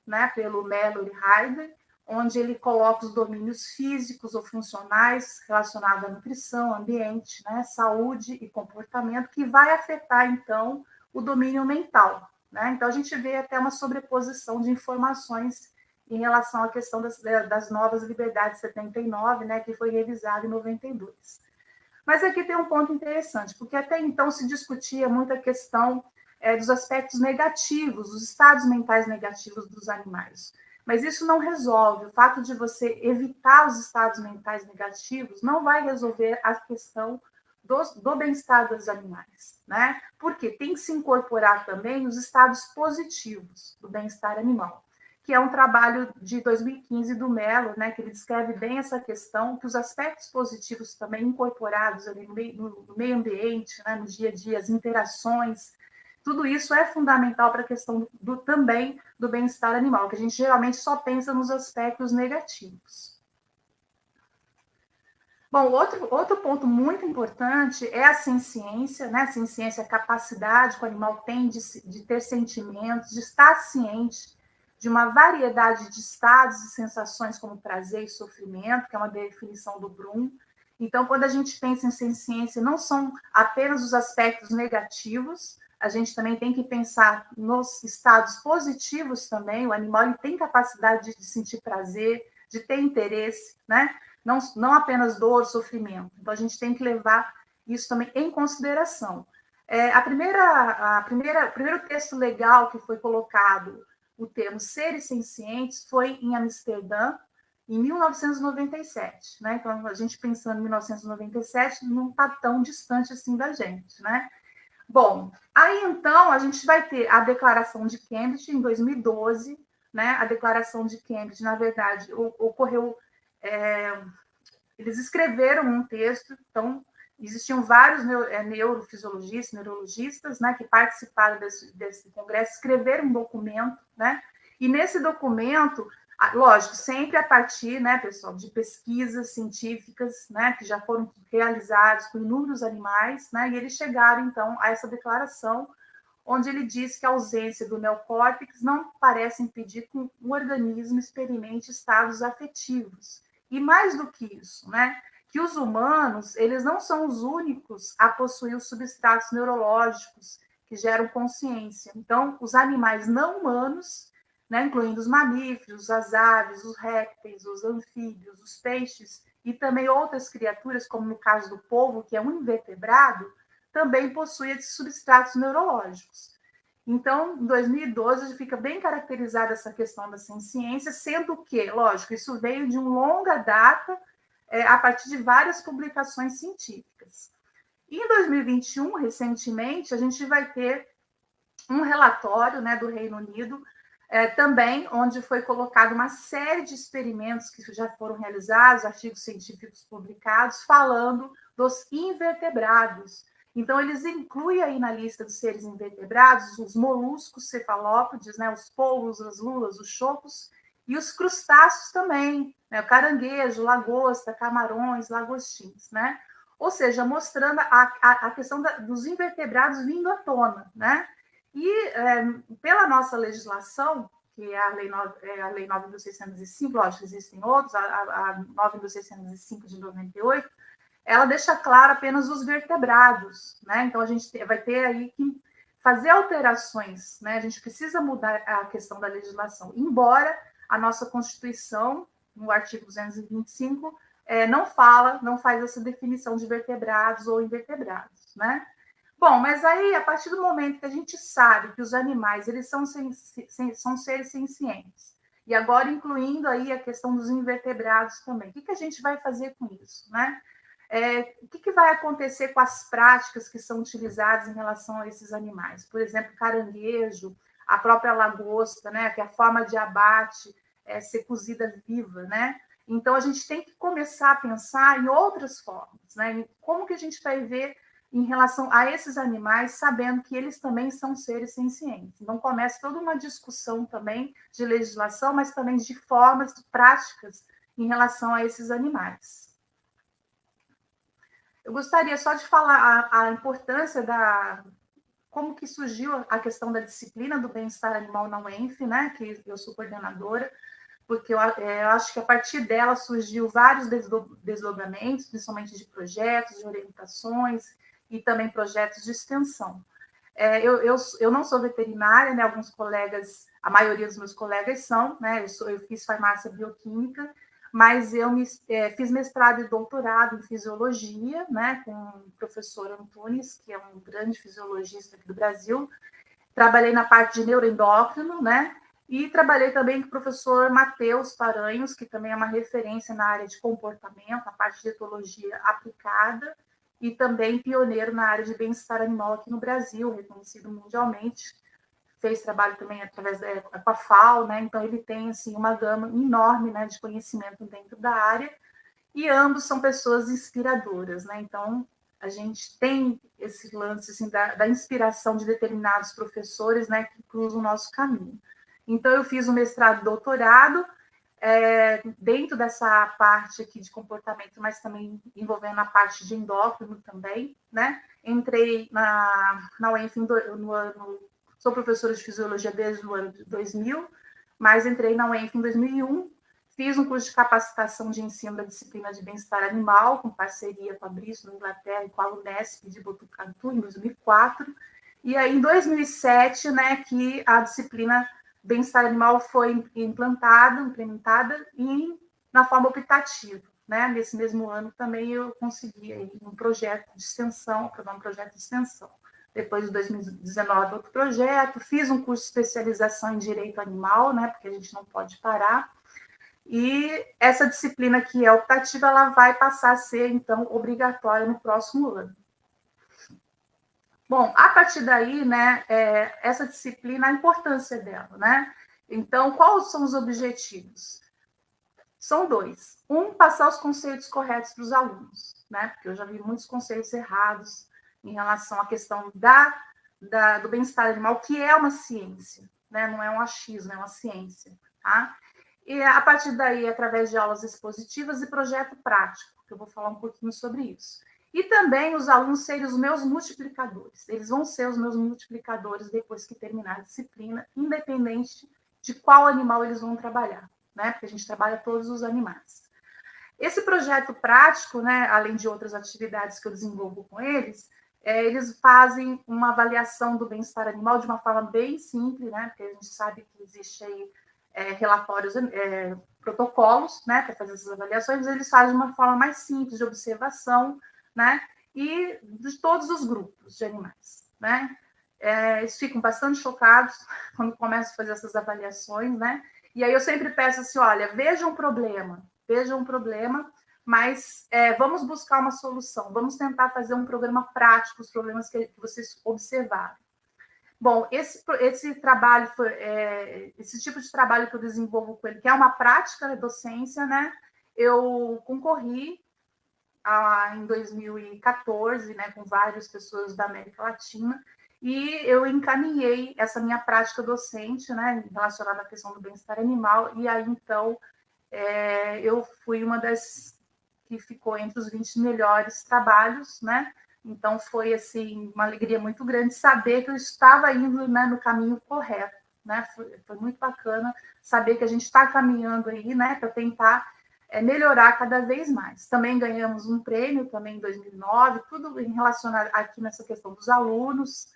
né, pelo Mallory Heider, onde ele coloca os domínios físicos ou funcionais relacionados à nutrição, ambiente, né, saúde e comportamento, que vai afetar, então, o domínio mental, né? Então, a gente vê até uma sobreposição de informações em relação à questão das novas liberdades 79, né, que foi revisada em 92. Mas aqui tem um ponto interessante, porque até então se discutia muito a questão dos aspectos negativos, os estados mentais negativos dos animais. Mas isso não resolve. O fato de você evitar os estados mentais negativos não vai resolver a questão do bem-estar dos animais, né? Porque tem que se incorporar também os estados positivos do bem-estar animal, que é um trabalho de 2015 do Mello, né, que ele descreve bem essa questão, que os aspectos positivos também incorporados ali no meio ambiente, né, no dia a dia, as interações, tudo isso é fundamental para a questão também do bem-estar animal, que a gente geralmente só pensa nos aspectos negativos. Bom, outro ponto muito importante é a ciência, né? A ciência é a capacidade que o animal tem de ter sentimentos, de estar ciente de uma variedade de estados e sensações como prazer e sofrimento, que é uma definição do Bloom. Então, quando a gente pensa em ciência, não são apenas os aspectos negativos, a gente também tem que pensar nos estados positivos também. O animal ele tem capacidade de sentir prazer, de ter interesse, né? Não apenas dor, sofrimento. Então, a gente tem que levar isso também em consideração. O primeiro texto legal que foi colocado, o termo seres sencientes, foi em Amsterdã, em 1997. Né? Então, a gente pensando em 1997, não está tão distante assim da gente, né? Bom, aí então a gente vai ter a Declaração de Cambridge em 2012, né? A Declaração de Cambridge, na verdade, ocorreu. Eles escreveram um texto, então existiam vários neurofisiologistas, neurologistas, né, que participaram desse congresso, escreveram um documento, né? E nesse documento, lógico, sempre a partir, né, pessoal, de pesquisas científicas, né, que já foram realizadas com inúmeros animais, né, e eles chegaram, então, a essa declaração, onde ele diz que a ausência do neocórtex não parece impedir que um organismo experimente estados afetivos. E mais do que isso, né, que os humanos, eles não são os únicos a possuir os substratos neurológicos que geram consciência. Então, os animais não humanos, né, incluindo os mamíferos, as aves, os répteis, os anfíbios, os peixes e também outras criaturas, como no caso do polvo, que é um invertebrado, também possui esses substratos neurológicos. Então, em 2012, fica bem caracterizada essa questão da senciência, sendo que, lógico, isso veio de uma longa data, a partir de várias publicações científicas. E em 2021, recentemente, a gente vai ter um relatório, né, do Reino Unido, também, onde foi colocada uma série de experimentos que já foram realizados, artigos científicos publicados, falando dos invertebrados. Então, eles incluem aí na lista dos seres invertebrados os moluscos cefalópodes, né, os polvos, as lulas, os chocos, e os crustáceos também, né, o caranguejo, lagosta, camarões, lagostins, né? Ou seja, mostrando a questão dos invertebrados vindo à tona, né? E pela nossa legislação, que é a Lei 9.605, lógico, existem outros, a 9.605 de 98, ela deixa claro apenas os vertebrados, né? Então, a gente vai ter aí que fazer alterações, né? A gente precisa mudar a questão da legislação, embora a nossa Constituição, no artigo 225, não faz essa definição de vertebrados ou invertebrados, né? Bom, mas aí, a partir do momento que a gente sabe que os animais, eles são seres sencientes, e agora incluindo aí a questão dos invertebrados também, o que a gente vai fazer com isso, né? O que vai acontecer com as práticas que são utilizadas em relação a esses animais? Por exemplo, caranguejo, a própria lagosta, né? Que é a forma de abate ser cozida viva, né? Então, a gente tem que começar a pensar em outras formas, né? Em como que a gente vai ver em relação a esses animais, sabendo que eles também são seres sencientes. Então, começa toda uma discussão também de legislação, mas também de formas práticas em relação a esses animais. Eu gostaria só de falar a importância como que surgiu a questão da disciplina do bem-estar animal na UENF, né, que eu sou coordenadora, porque eu acho que a partir dela surgiu vários desdobramentos, principalmente de projetos, de orientações e também projetos de extensão. Eu não sou veterinária, né, alguns colegas, a maioria dos meus colegas são, né, eu fiz farmácia bioquímica, mas eu fiz mestrado e doutorado em fisiologia, né, com o professor Antunes, que é um grande fisiologista aqui do Brasil. Trabalhei na parte de neuroendócrino, né, e trabalhei também com o professor Matheus Paranhos, que também é uma referência na área de comportamento, na parte de etologia aplicada, e também pioneiro na área de bem-estar animal aqui no Brasil, reconhecido mundialmente. Fez trabalho também através com a FAO, né? Então ele tem assim uma gama enorme, né, de conhecimento dentro da área, e ambos são pessoas inspiradoras, né? Então a gente tem esse lance assim da inspiração de determinados professores, né, que cruzam o nosso caminho. Então eu fiz um mestrado e doutorado dentro dessa parte aqui de comportamento, mas também envolvendo a parte de endócrino também, né? Entrei na UENF no ano. Sou professora de fisiologia desde o ano de 2000, mas entrei na UENF em 2001, fiz um curso de capacitação de ensino da disciplina de bem-estar animal, com parceria com a Bristol, na Inglaterra, e com a Unesp de Botucatu, em 2004. E aí, em 2007, né, que a disciplina bem-estar animal foi implementada na forma optativa. Né? Nesse mesmo ano também eu consegui aí um projeto de extensão, aprovar um projeto de extensão. Depois de 2019, outro projeto, fiz um curso de especialização em direito animal, né, porque a gente não pode parar, e essa disciplina que é optativa, ela vai passar a ser, então, obrigatória no próximo ano. Bom, a partir daí, né, essa disciplina, a importância dela, né? Então, quais são os objetivos? São dois. Um, passar os conceitos corretos para os alunos, né? Porque eu já vi muitos conceitos errados em relação à questão do bem-estar animal, que é uma ciência, né? Não é um achismo, é uma ciência, tá? E a partir daí, através de aulas expositivas e projeto prático, que eu vou falar um pouquinho sobre isso. E também os alunos serem os meus multiplicadores. Eles vão ser os meus multiplicadores depois que terminar a disciplina, independente de qual animal eles vão trabalhar, né? Porque a gente trabalha todos os animais. Esse projeto prático, né, além de outras atividades que eu desenvolvo com eles fazem uma avaliação do bem-estar animal de uma forma bem simples, né? Porque a gente sabe que existe aí relatórios, protocolos, né, para fazer essas avaliações, eles fazem de uma forma mais simples de observação, né, e de todos os grupos de animais, né. Eles ficam bastante chocados quando começam a fazer essas avaliações, né, e aí eu sempre peço assim, olha, vejam um problema, mas vamos buscar uma solução, vamos tentar fazer um programa prático, os problemas que vocês observaram. Bom, esse trabalho, esse tipo de trabalho que eu desenvolvo com ele, que é uma prática da docência, né? Eu concorri em 2014, né, com várias pessoas da América Latina, e eu encaminhei essa minha prática docente, né, relacionada à questão do bem-estar animal, e aí, então, eu fui uma das que ficou entre os 20 melhores trabalhos, né? Então, foi, assim, uma alegria muito grande saber que eu estava indo, né, no caminho correto, né? Foi muito bacana saber que a gente está caminhando aí, né, para tentar melhorar cada vez mais. Também ganhamos um prêmio, também em 2009, tudo em relacionado aqui nessa questão dos alunos.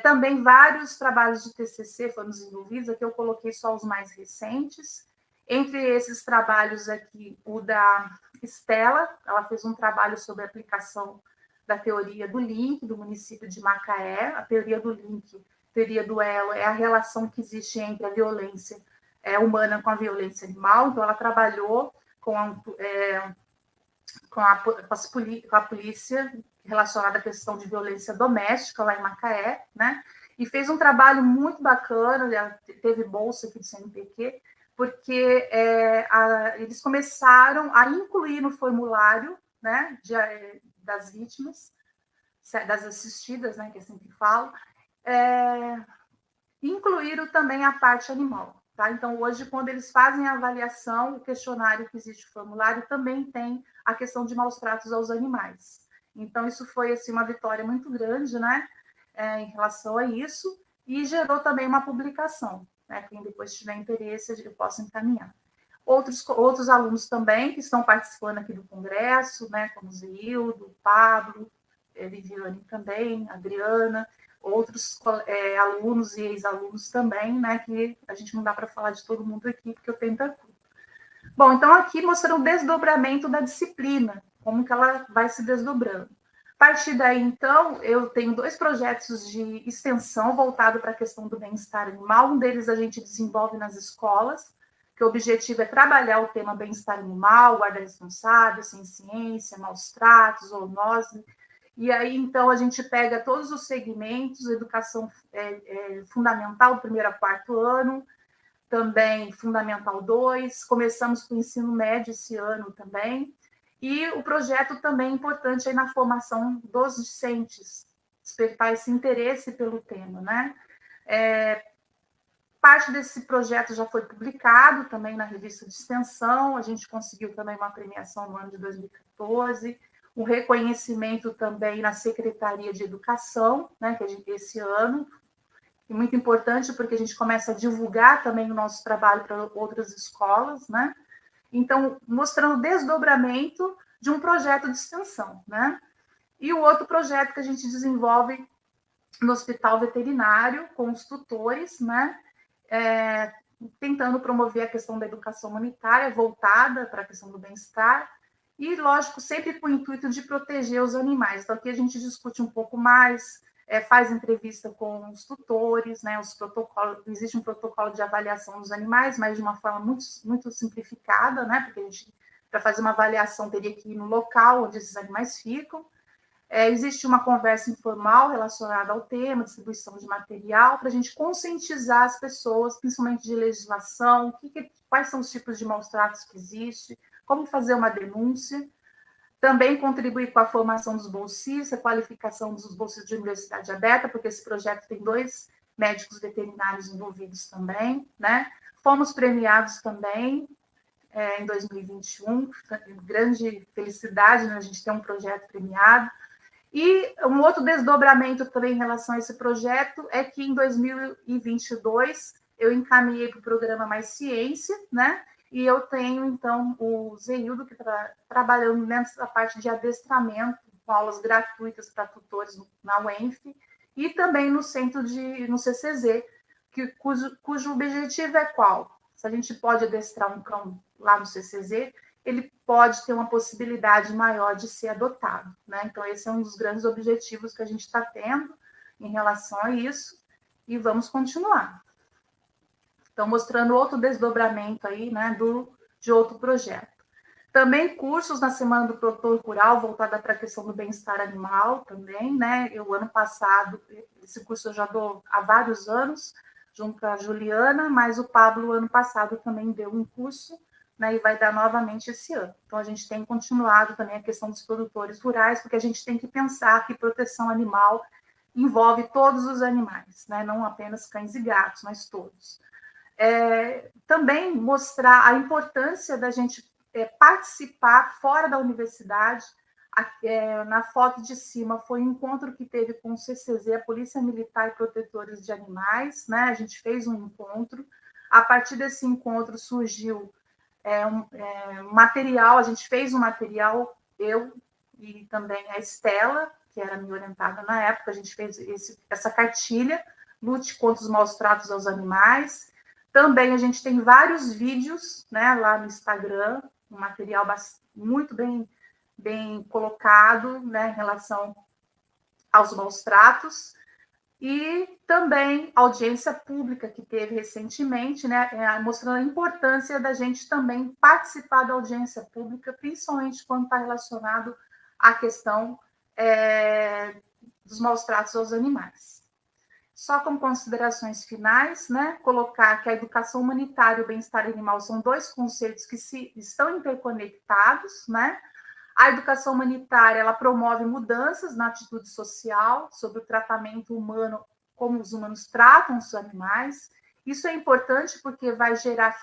Também vários trabalhos de TCC foram desenvolvidos, aqui eu coloquei só os mais recentes. Entre esses trabalhos aqui, o da Estela, ela fez um trabalho sobre a aplicação da teoria do link do município de Macaé. A teoria do link, teoria do elo, é a relação que existe entre a violência humana com a violência animal. Então, ela trabalhou com a polícia relacionada à questão de violência doméstica lá em Macaé, né? E fez um trabalho muito bacana, ela teve bolsa aqui do CNPq, porque eles começaram a incluir no formulário, né, das vítimas, das assistidas, né, que é assim que falo, incluíram também a parte animal. Tá? Então, hoje, quando eles fazem a avaliação, o questionário que existe no formulário também tem a questão de maus tratos aos animais. Então, isso foi assim, uma vitória muito grande, né, em relação a isso, e gerou também uma publicação. Né? Quem depois tiver interesse, eu posso encaminhar. Outros alunos também que estão participando aqui do congresso, né, como o Zeildo, Pablo, Viviane também, Adriana, outros alunos e ex-alunos também, né, que a gente não dá para falar de todo mundo aqui, porque eu tenho tanto. Bom, então aqui mostrando o desdobramento da disciplina, como que ela vai se desdobrando. A partir daí, então, eu tenho 2 projetos de extensão voltado para a questão do bem-estar animal. Um deles a gente desenvolve nas escolas, que o objetivo é trabalhar o tema bem-estar animal, guarda responsável, sem ciência, maus tratos, zoonose. E aí, então, a gente pega todos os segmentos, educação fundamental, do 1º a 4º ano, também Fundamental 2, começamos com o ensino médio esse ano também, e o projeto também é importante aí na formação dos discentes, despertar esse interesse pelo tema, né? Parte desse projeto já foi publicado também na revista de extensão, a gente conseguiu também uma premiação no ano de 2014, um reconhecimento também na Secretaria de Educação, né, que esse ano, e muito importante porque a gente começa a divulgar também o nosso trabalho para outras escolas, né? Então, mostrando o desdobramento de um projeto de extensão, né? E o outro projeto que a gente desenvolve no Hospital Veterinário, com os tutores, né? Tentando promover a questão da educação humanitária voltada para a questão do bem-estar, e, lógico, sempre com o intuito de proteger os animais. Então, aqui a gente discute um pouco mais, faz entrevista com os tutores, né, os protocolos, existe um protocolo de avaliação dos animais, mas de uma forma muito, muito simplificada, né, porque a gente, para fazer uma avaliação, teria que ir no local onde esses animais ficam. Existe uma conversa informal relacionada ao tema, distribuição de material, para a gente conscientizar as pessoas, principalmente de legislação, quais são os tipos de maus tratos que existem, como fazer uma denúncia. Também contribuir com a formação dos bolsistas, a qualificação dos bolsistas de universidade aberta, porque esse projeto tem 2 médicos veterinários envolvidos também, né? Fomos premiados também em 2021, grande felicidade, né? A gente tem um projeto premiado. E um outro desdobramento também em relação a esse projeto é que em 2022 eu encaminhei para o programa Mais Ciência, né? E eu tenho, então, o Zeildo, que está trabalhando nessa parte de adestramento, com aulas gratuitas para tutores na UENF, e também no CCZ, cujo objetivo é qual? Se a gente pode adestrar um cão lá no CCZ, ele pode ter uma possibilidade maior de ser adotado, né? Então, esse é um dos grandes objetivos que a gente está tendo em relação a isso, e vamos continuar. Então, mostrando outro desdobramento aí, né, de outro projeto. Também cursos na Semana do Produtor Rural, voltada para a questão do bem-estar animal também, né? O ano passado, esse curso eu já dou há vários anos, junto com a Juliana, mas o Pablo, ano passado, também deu um curso, né? E vai dar novamente esse ano. Então, a gente tem continuado também a questão dos produtores rurais, porque a gente tem que pensar que proteção animal envolve todos os animais, né? Não apenas cães e gatos, mas todos. Também mostrar a importância da gente participar fora da universidade. Na foto de cima foi um encontro que teve com o CCZ, a Polícia Militar e Protetores de Animais, né? A gente fez um encontro. A partir desse encontro surgiu um material, a gente fez um material, eu e também a Estela, que era minha orientada na época, a gente fez essa cartilha, Lute contra os Maus Tratos aos Animais. Também a gente tem vários vídeos, né, lá no Instagram, um material muito bem colocado, né, em relação aos maus tratos. E também audiência pública que teve recentemente, né, mostrando a importância da gente também participar da audiência pública, principalmente quando está relacionado à questão dos maus tratos aos animais. Só como considerações finais, né, colocar que a educação humanitária e o bem-estar animal são dois conceitos que estão interconectados, né? A educação humanitária, ela promove mudanças na atitude social sobre o tratamento humano, como os humanos tratam os animais. Isso é importante porque vai gerar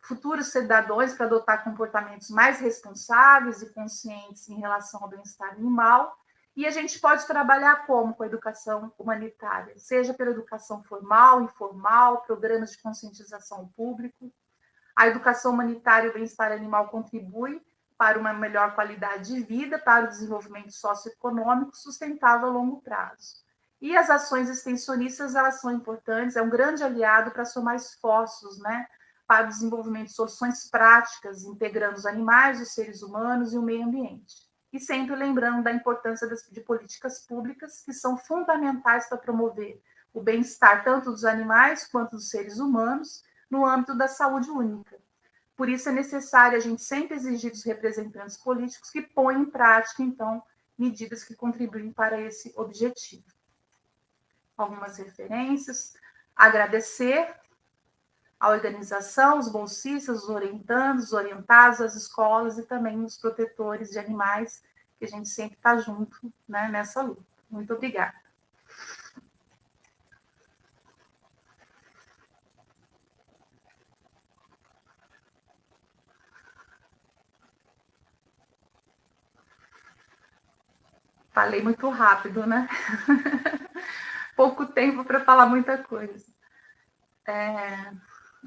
futuros cidadãos para adotar comportamentos mais responsáveis e conscientes em relação ao bem-estar animal. E a gente pode trabalhar como com a educação humanitária, seja pela educação formal, informal, programas de conscientização ao público. A educação humanitária e o bem-estar animal contribuem para uma melhor qualidade de vida, para o desenvolvimento socioeconômico sustentável a longo prazo. E as ações extensionistas, elas são importantes, é um grande aliado para somar esforços, né, para o desenvolvimento de soluções práticas, integrando os animais, os seres humanos e o meio ambiente. E sempre lembrando da importância de políticas públicas que são fundamentais para promover o bem-estar tanto dos animais quanto dos seres humanos no âmbito da saúde única. Por isso é necessário a gente sempre exigir dos representantes políticos que ponham em prática, então, medidas que contribuem para esse objetivo. Algumas referências. Agradecer a organização, os bolsistas, os orientandos, os orientados, as escolas e também os protetores de animais, que a gente sempre está junto, né, nessa luta. Muito obrigada. Falei muito rápido, né? Pouco tempo para falar muita coisa.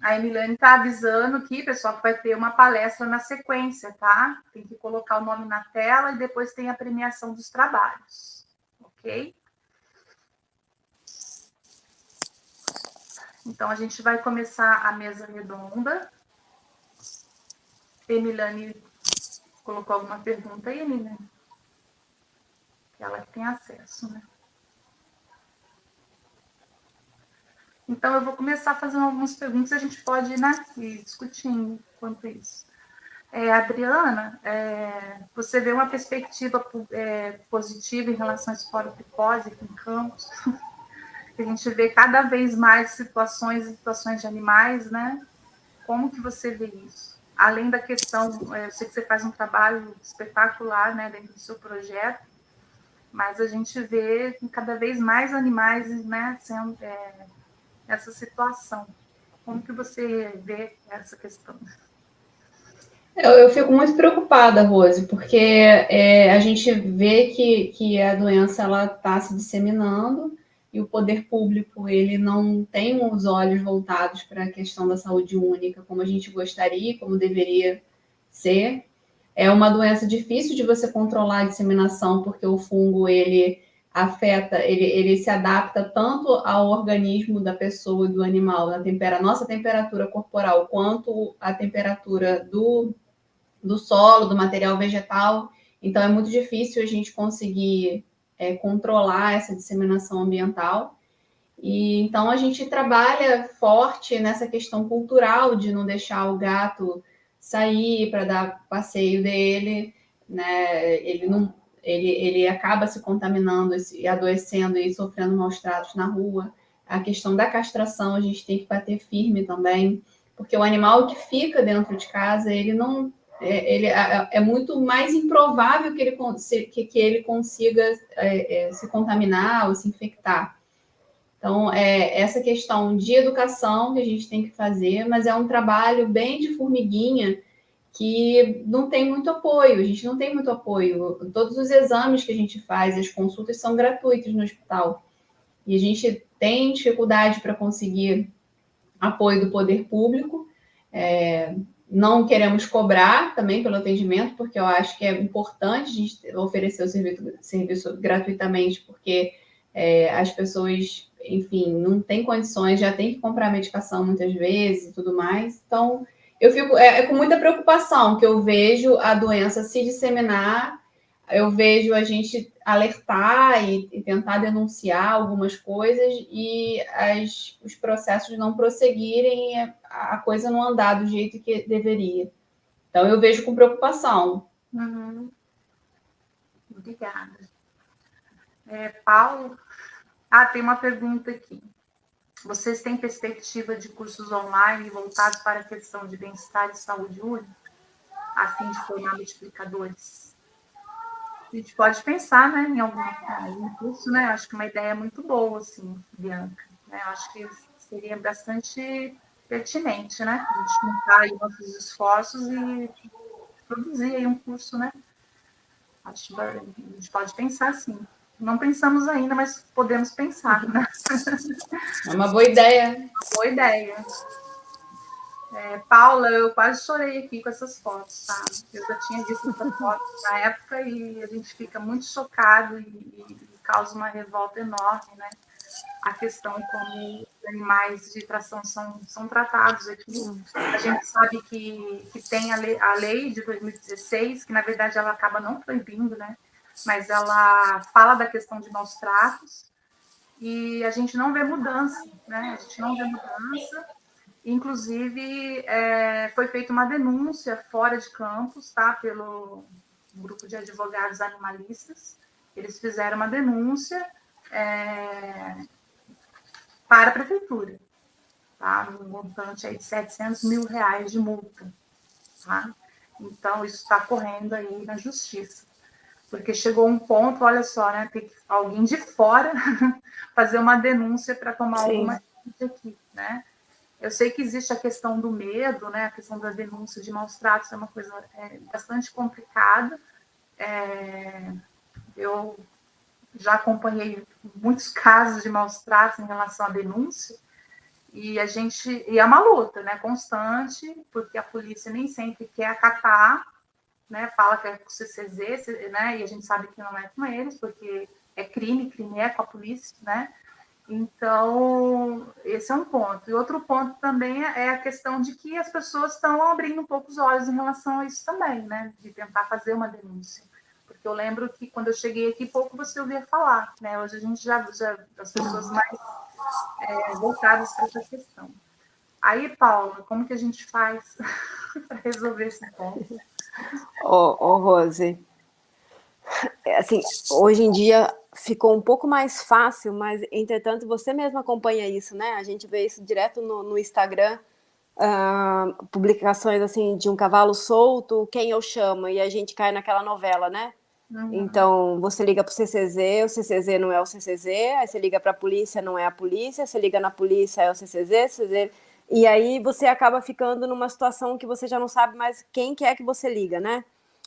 A Emiliane está avisando aqui, pessoal, que vai ter uma palestra na sequência, tá? Tem que colocar o nome na tela e depois tem a premiação dos trabalhos, ok? Então, a gente vai começar a mesa redonda. Emiliane colocou alguma pergunta aí, Emiliane? Ela que tem acesso, né? Então, eu vou começar fazendo algumas perguntas e a gente pode, né, ir discutindo quanto isso. Adriana, você vê uma perspectiva positiva em relação à esporotricose aqui em Campos? A gente vê cada vez mais situações de animais, né? Como que você vê isso? Além da questão, eu sei que você faz um trabalho espetacular, né, dentro do seu projeto, mas a gente vê cada vez mais animais, né, sendo essa situação. Como que você vê essa questão? Eu fico muito preocupada, Rose, porque a gente vê que a doença está se disseminando e o poder público ele não tem os olhos voltados para a questão da saúde única como a gente gostaria, como deveria ser. É uma doença difícil de você controlar a disseminação, porque o fungo ele afeta, ele se adapta tanto ao organismo da pessoa e do animal, nossa temperatura corporal, quanto a temperatura do solo, do material vegetal. Então, é muito difícil a gente conseguir controlar essa disseminação ambiental. E então a gente trabalha forte nessa questão cultural de não deixar o gato sair para dar passeio dele, né? Ele acaba se contaminando e adoecendo e sofrendo maus tratos na rua. A questão da castração a gente tem que bater firme também, porque o animal que fica dentro de casa, ele não é muito mais improvável que ele consiga se contaminar ou se infectar. Então, essa questão de educação que a gente tem que fazer, mas é um trabalho bem de formiguinha que não tem muito apoio, a gente não tem muito apoio. Todos os exames que a gente faz, as consultas são gratuitas no hospital. E a gente tem dificuldade para conseguir apoio do poder público. Não queremos cobrar também pelo atendimento, porque eu acho que é importante a gente oferecer o serviço gratuitamente, porque as pessoas, enfim, não têm condições, já tem que comprar medicação muitas vezes e tudo mais. Então, eu fico com muita preocupação que eu vejo a doença se disseminar, eu vejo a gente alertar e tentar denunciar algumas coisas e os processos não prosseguirem, a coisa não andar do jeito que deveria. Então, eu vejo com preocupação. Uhum. Obrigada. Paulo, tem uma pergunta aqui. Vocês têm perspectiva de cursos online voltados para a questão de bem-estar e saúde única, a fim de formar multiplicadores? A gente pode pensar, né, em algum curso, né? Acho que uma ideia muito boa, assim, Bianca. Né? Acho que seria bastante pertinente, né? A gente juntar aí nossos esforços e produzir aí um curso, né? Acho que a gente pode pensar, sim. Não pensamos ainda, mas podemos pensar, né? É uma boa ideia. Boa ideia. Paula, eu quase chorei aqui com essas fotos, tá? Eu já tinha visto essas fotos na época e a gente fica muito chocado e causa uma revolta enorme, né? A questão como os animais de tração são tratados aqui. A gente sabe que tem a lei de 2016, que na verdade ela acaba não proibindo, né? Mas ela fala da questão de maus tratos e a gente não vê mudança, né? A gente não vê mudança. Inclusive, foi feita uma denúncia fora de campus, tá? Pelo grupo de advogados animalistas. Eles fizeram uma denúncia para a prefeitura, tá? Um montante aí de R$700 mil de multa, tá? Então, isso está correndo aí na justiça. Porque chegou um ponto, olha só, né? Tem que alguém de fora fazer uma denúncia para tomar alguma atitude aqui, né? Eu sei que existe a questão do medo, né? A questão da denúncia de maus tratos é uma coisa bastante complicada. Eu já acompanhei muitos casos de maus tratos em relação à denúncia e é uma luta, né? Constante, porque a polícia nem sempre quer acatar, né? Fala que é com o CCZ, né? E a gente sabe que não é com eles, porque crime é com a polícia, né? Então, esse é um ponto. E outro ponto também é a questão de que as pessoas estão abrindo um pouco os olhos em relação a isso também, né? De tentar fazer uma denúncia. Porque eu lembro que quando eu cheguei aqui, pouco você ouvia falar, né? Hoje a gente já as pessoas mais voltadas para essa questão. Aí, Paula, como que a gente faz para resolver esse ponto? Rose, assim, hoje em dia ficou um pouco mais fácil, mas, entretanto, você mesma acompanha isso, né? A gente vê isso direto no Instagram, publicações, assim, de um cavalo solto, quem eu chamo, e a gente cai naquela novela, né? Uhum. Então, você liga para o CCZ não é o CCZ, aí você liga para a polícia, não é a polícia, você liga na polícia, é o CCZ, e aí você acaba ficando numa situação que você já não sabe mais quem que é que você liga, né?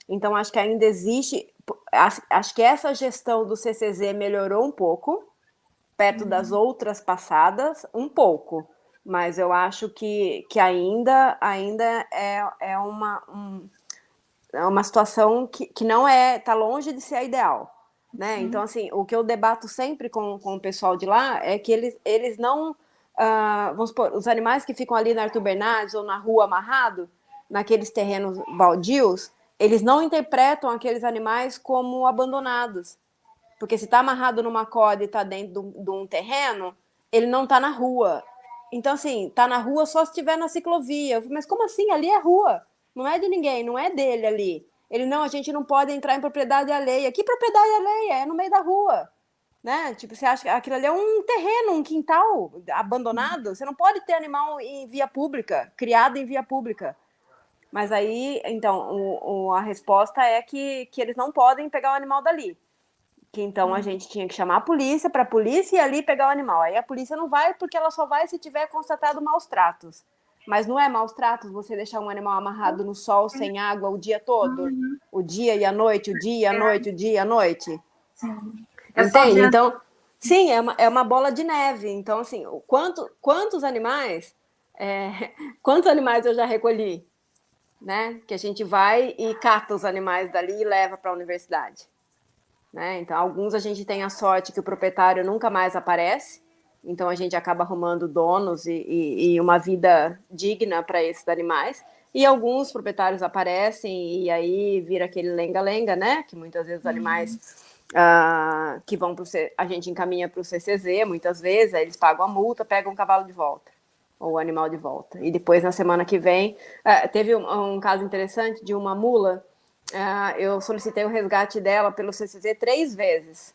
Então, acho que ainda existe... Acho que essa gestão do CCZ melhorou um pouco, perto das outras passadas, um pouco. Mas eu acho que ainda é uma situação que não está longe de ser a ideal. né? Então, assim, o que eu debato sempre com o pessoal de lá é que eles não... vamos supor, os animais que ficam ali na Arthur Bernardes ou na rua amarrado, naqueles terrenos baldios, eles não interpretam aqueles animais como abandonados. Porque se está amarrado numa corda e está dentro de um terreno, ele não está na rua. Então, assim, está na rua só se estiver na ciclovia. Eu falei, mas como assim? Ali é rua. Não é de ninguém, não é dele ali. Ele, não, a gente não pode entrar em propriedade alheia. Que propriedade alheia? É no meio da rua. Né? Tipo, você acha que aquilo ali é um terreno, um quintal abandonado? Você não pode ter animal em via pública, criado em via pública. Mas aí, então, a resposta é que eles não podem pegar o animal dali. Que então a gente tinha que chamar a polícia para a polícia ir ali pegar o animal. Aí a polícia não vai porque ela só vai se tiver constatado maus tratos. Mas não é maus tratos você deixar um animal amarrado no sol, sem água, o dia todo? O dia e a noite, o dia e a noite, o dia e a noite? Sim. Entende? Então, sim, é uma bola de neve. Então, assim, quantos animais eu já recolhi? Né? Que a gente vai e cata os animais dali e leva para a universidade. Né? Então, alguns a gente tem a sorte que o proprietário nunca mais aparece, então a gente acaba arrumando donos e uma vida digna para esses animais. E alguns proprietários aparecem e aí vira aquele lenga-lenga, né? Que muitas vezes os animais que vão a gente encaminha para o CCZ, muitas vezes, aí eles pagam a multa, pegam o cavalo de volta, ou o animal de volta. E depois, na semana que vem, teve um caso interessante de uma mula. Eu solicitei o resgate dela pelo CCZ 3 vezes,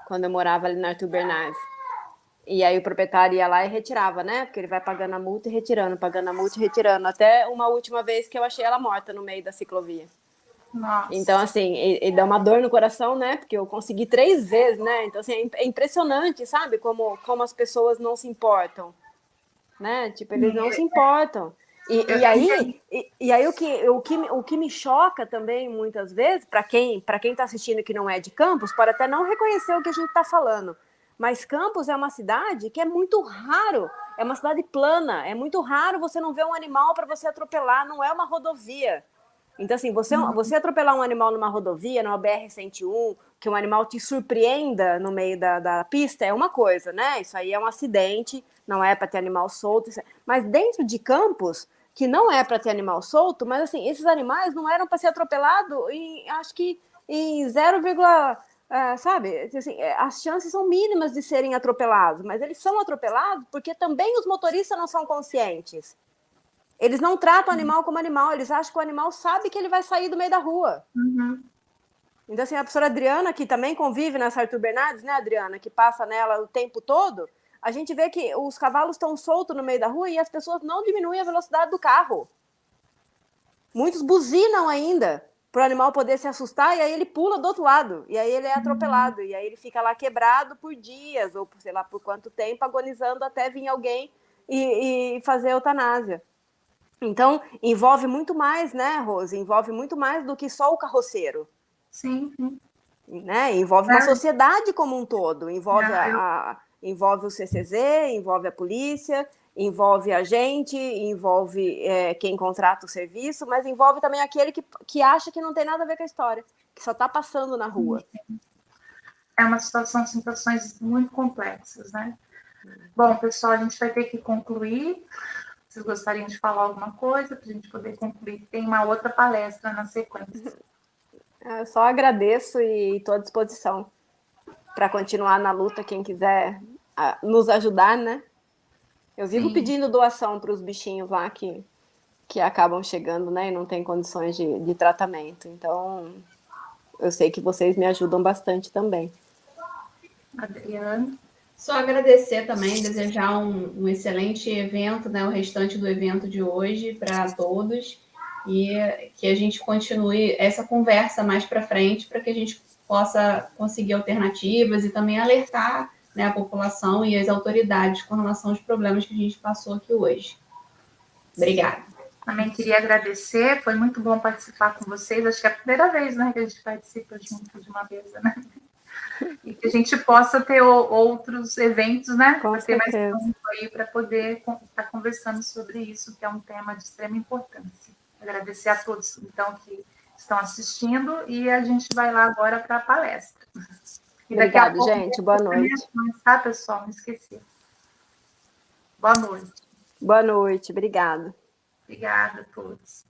quando eu morava ali na Arthur Bernardes. E aí o proprietário ia lá e retirava, né? Porque ele vai pagando a multa e retirando, pagando a multa e retirando. Até uma última vez que eu achei ela morta no meio da ciclovia. Nossa. Então, assim, e dá uma dor no coração, né? Porque eu consegui 3 vezes, né? Então, assim, é impressionante, sabe? Como as pessoas não se importam, né? Tipo, eles não se importam. E aí o que me choca também, muitas vezes, para quem está assistindo que não é de Campos, pode até não reconhecer o que a gente está falando, mas Campos é uma cidade que é muito raro, é uma cidade plana, é muito raro você não ver um animal para você atropelar, não é uma rodovia. Então, assim, você atropelar um animal numa rodovia, numa BR-101, que um animal te surpreenda no meio da pista, é uma coisa, né? Isso aí é um acidente, não é para ter animal solto. Mas dentro de Campos, que não é para ter animal solto, mas, assim, esses animais não eram para ser atropelados acho que em 0, sabe? Assim, as chances são mínimas de serem atropelados, mas eles são atropelados porque também os motoristas não são conscientes. Eles não tratam o animal como animal, eles acham que o animal sabe que ele vai sair do meio da rua. Então, assim, a professora Adriana, que também convive nessa Arthur Bernardes, né, Adriana, que passa nela o tempo todo, a gente vê que os cavalos estão soltos no meio da rua e as pessoas não diminuem a velocidade do carro. Muitos buzinam ainda para o animal poder se assustar e aí ele pula do outro lado, e aí ele é atropelado, e aí ele fica lá quebrado por dias, ou sei lá por quanto tempo, agonizando até vir alguém e fazer eutanásia. Então, envolve muito mais, né, Rose? Envolve muito mais do que só o carroceiro. Sim. Né? Envolve uma sociedade como um todo. Envolve o CCZ, envolve a polícia, envolve a gente, envolve quem contrata o serviço, mas envolve também aquele que acha que não tem nada a ver com a história, que só está passando na rua. É uma situação, situações muito complexas, né? Bom, pessoal, a gente vai ter que concluir. Vocês gostariam de falar alguma coisa para a gente poder concluir? Tem uma outra palestra na sequência. Eu só agradeço e estou à disposição para continuar na luta, quem quiser nos ajudar, né? Eu vivo pedindo doação para os bichinhos lá que acabam chegando, né? E não tem condições de tratamento. Então, eu sei que vocês me ajudam bastante também. Adriana? Só agradecer também, desejar um excelente evento, né, o restante do evento de hoje para todos e que a gente continue essa conversa mais para frente para que a gente possa conseguir alternativas e também alertar, né, a população e as autoridades com relação aos problemas que a gente passou aqui hoje. Obrigada. Também queria agradecer, foi muito bom participar com vocês, acho que é a primeira vez, né, que a gente participa junto de uma mesa, né? E que a gente possa ter outros eventos, né? Com ter mais certeza. tempo aí para poder estar conversando sobre isso, que é um tema de extrema importância. Agradecer a todos, então, que estão assistindo, e a gente vai lá agora para a palestra. E daqui a Obrigada, pouco gente. Boa noite. Tá, pessoal? Não esqueci. Boa noite. Boa noite. Obrigada. Obrigada a todos.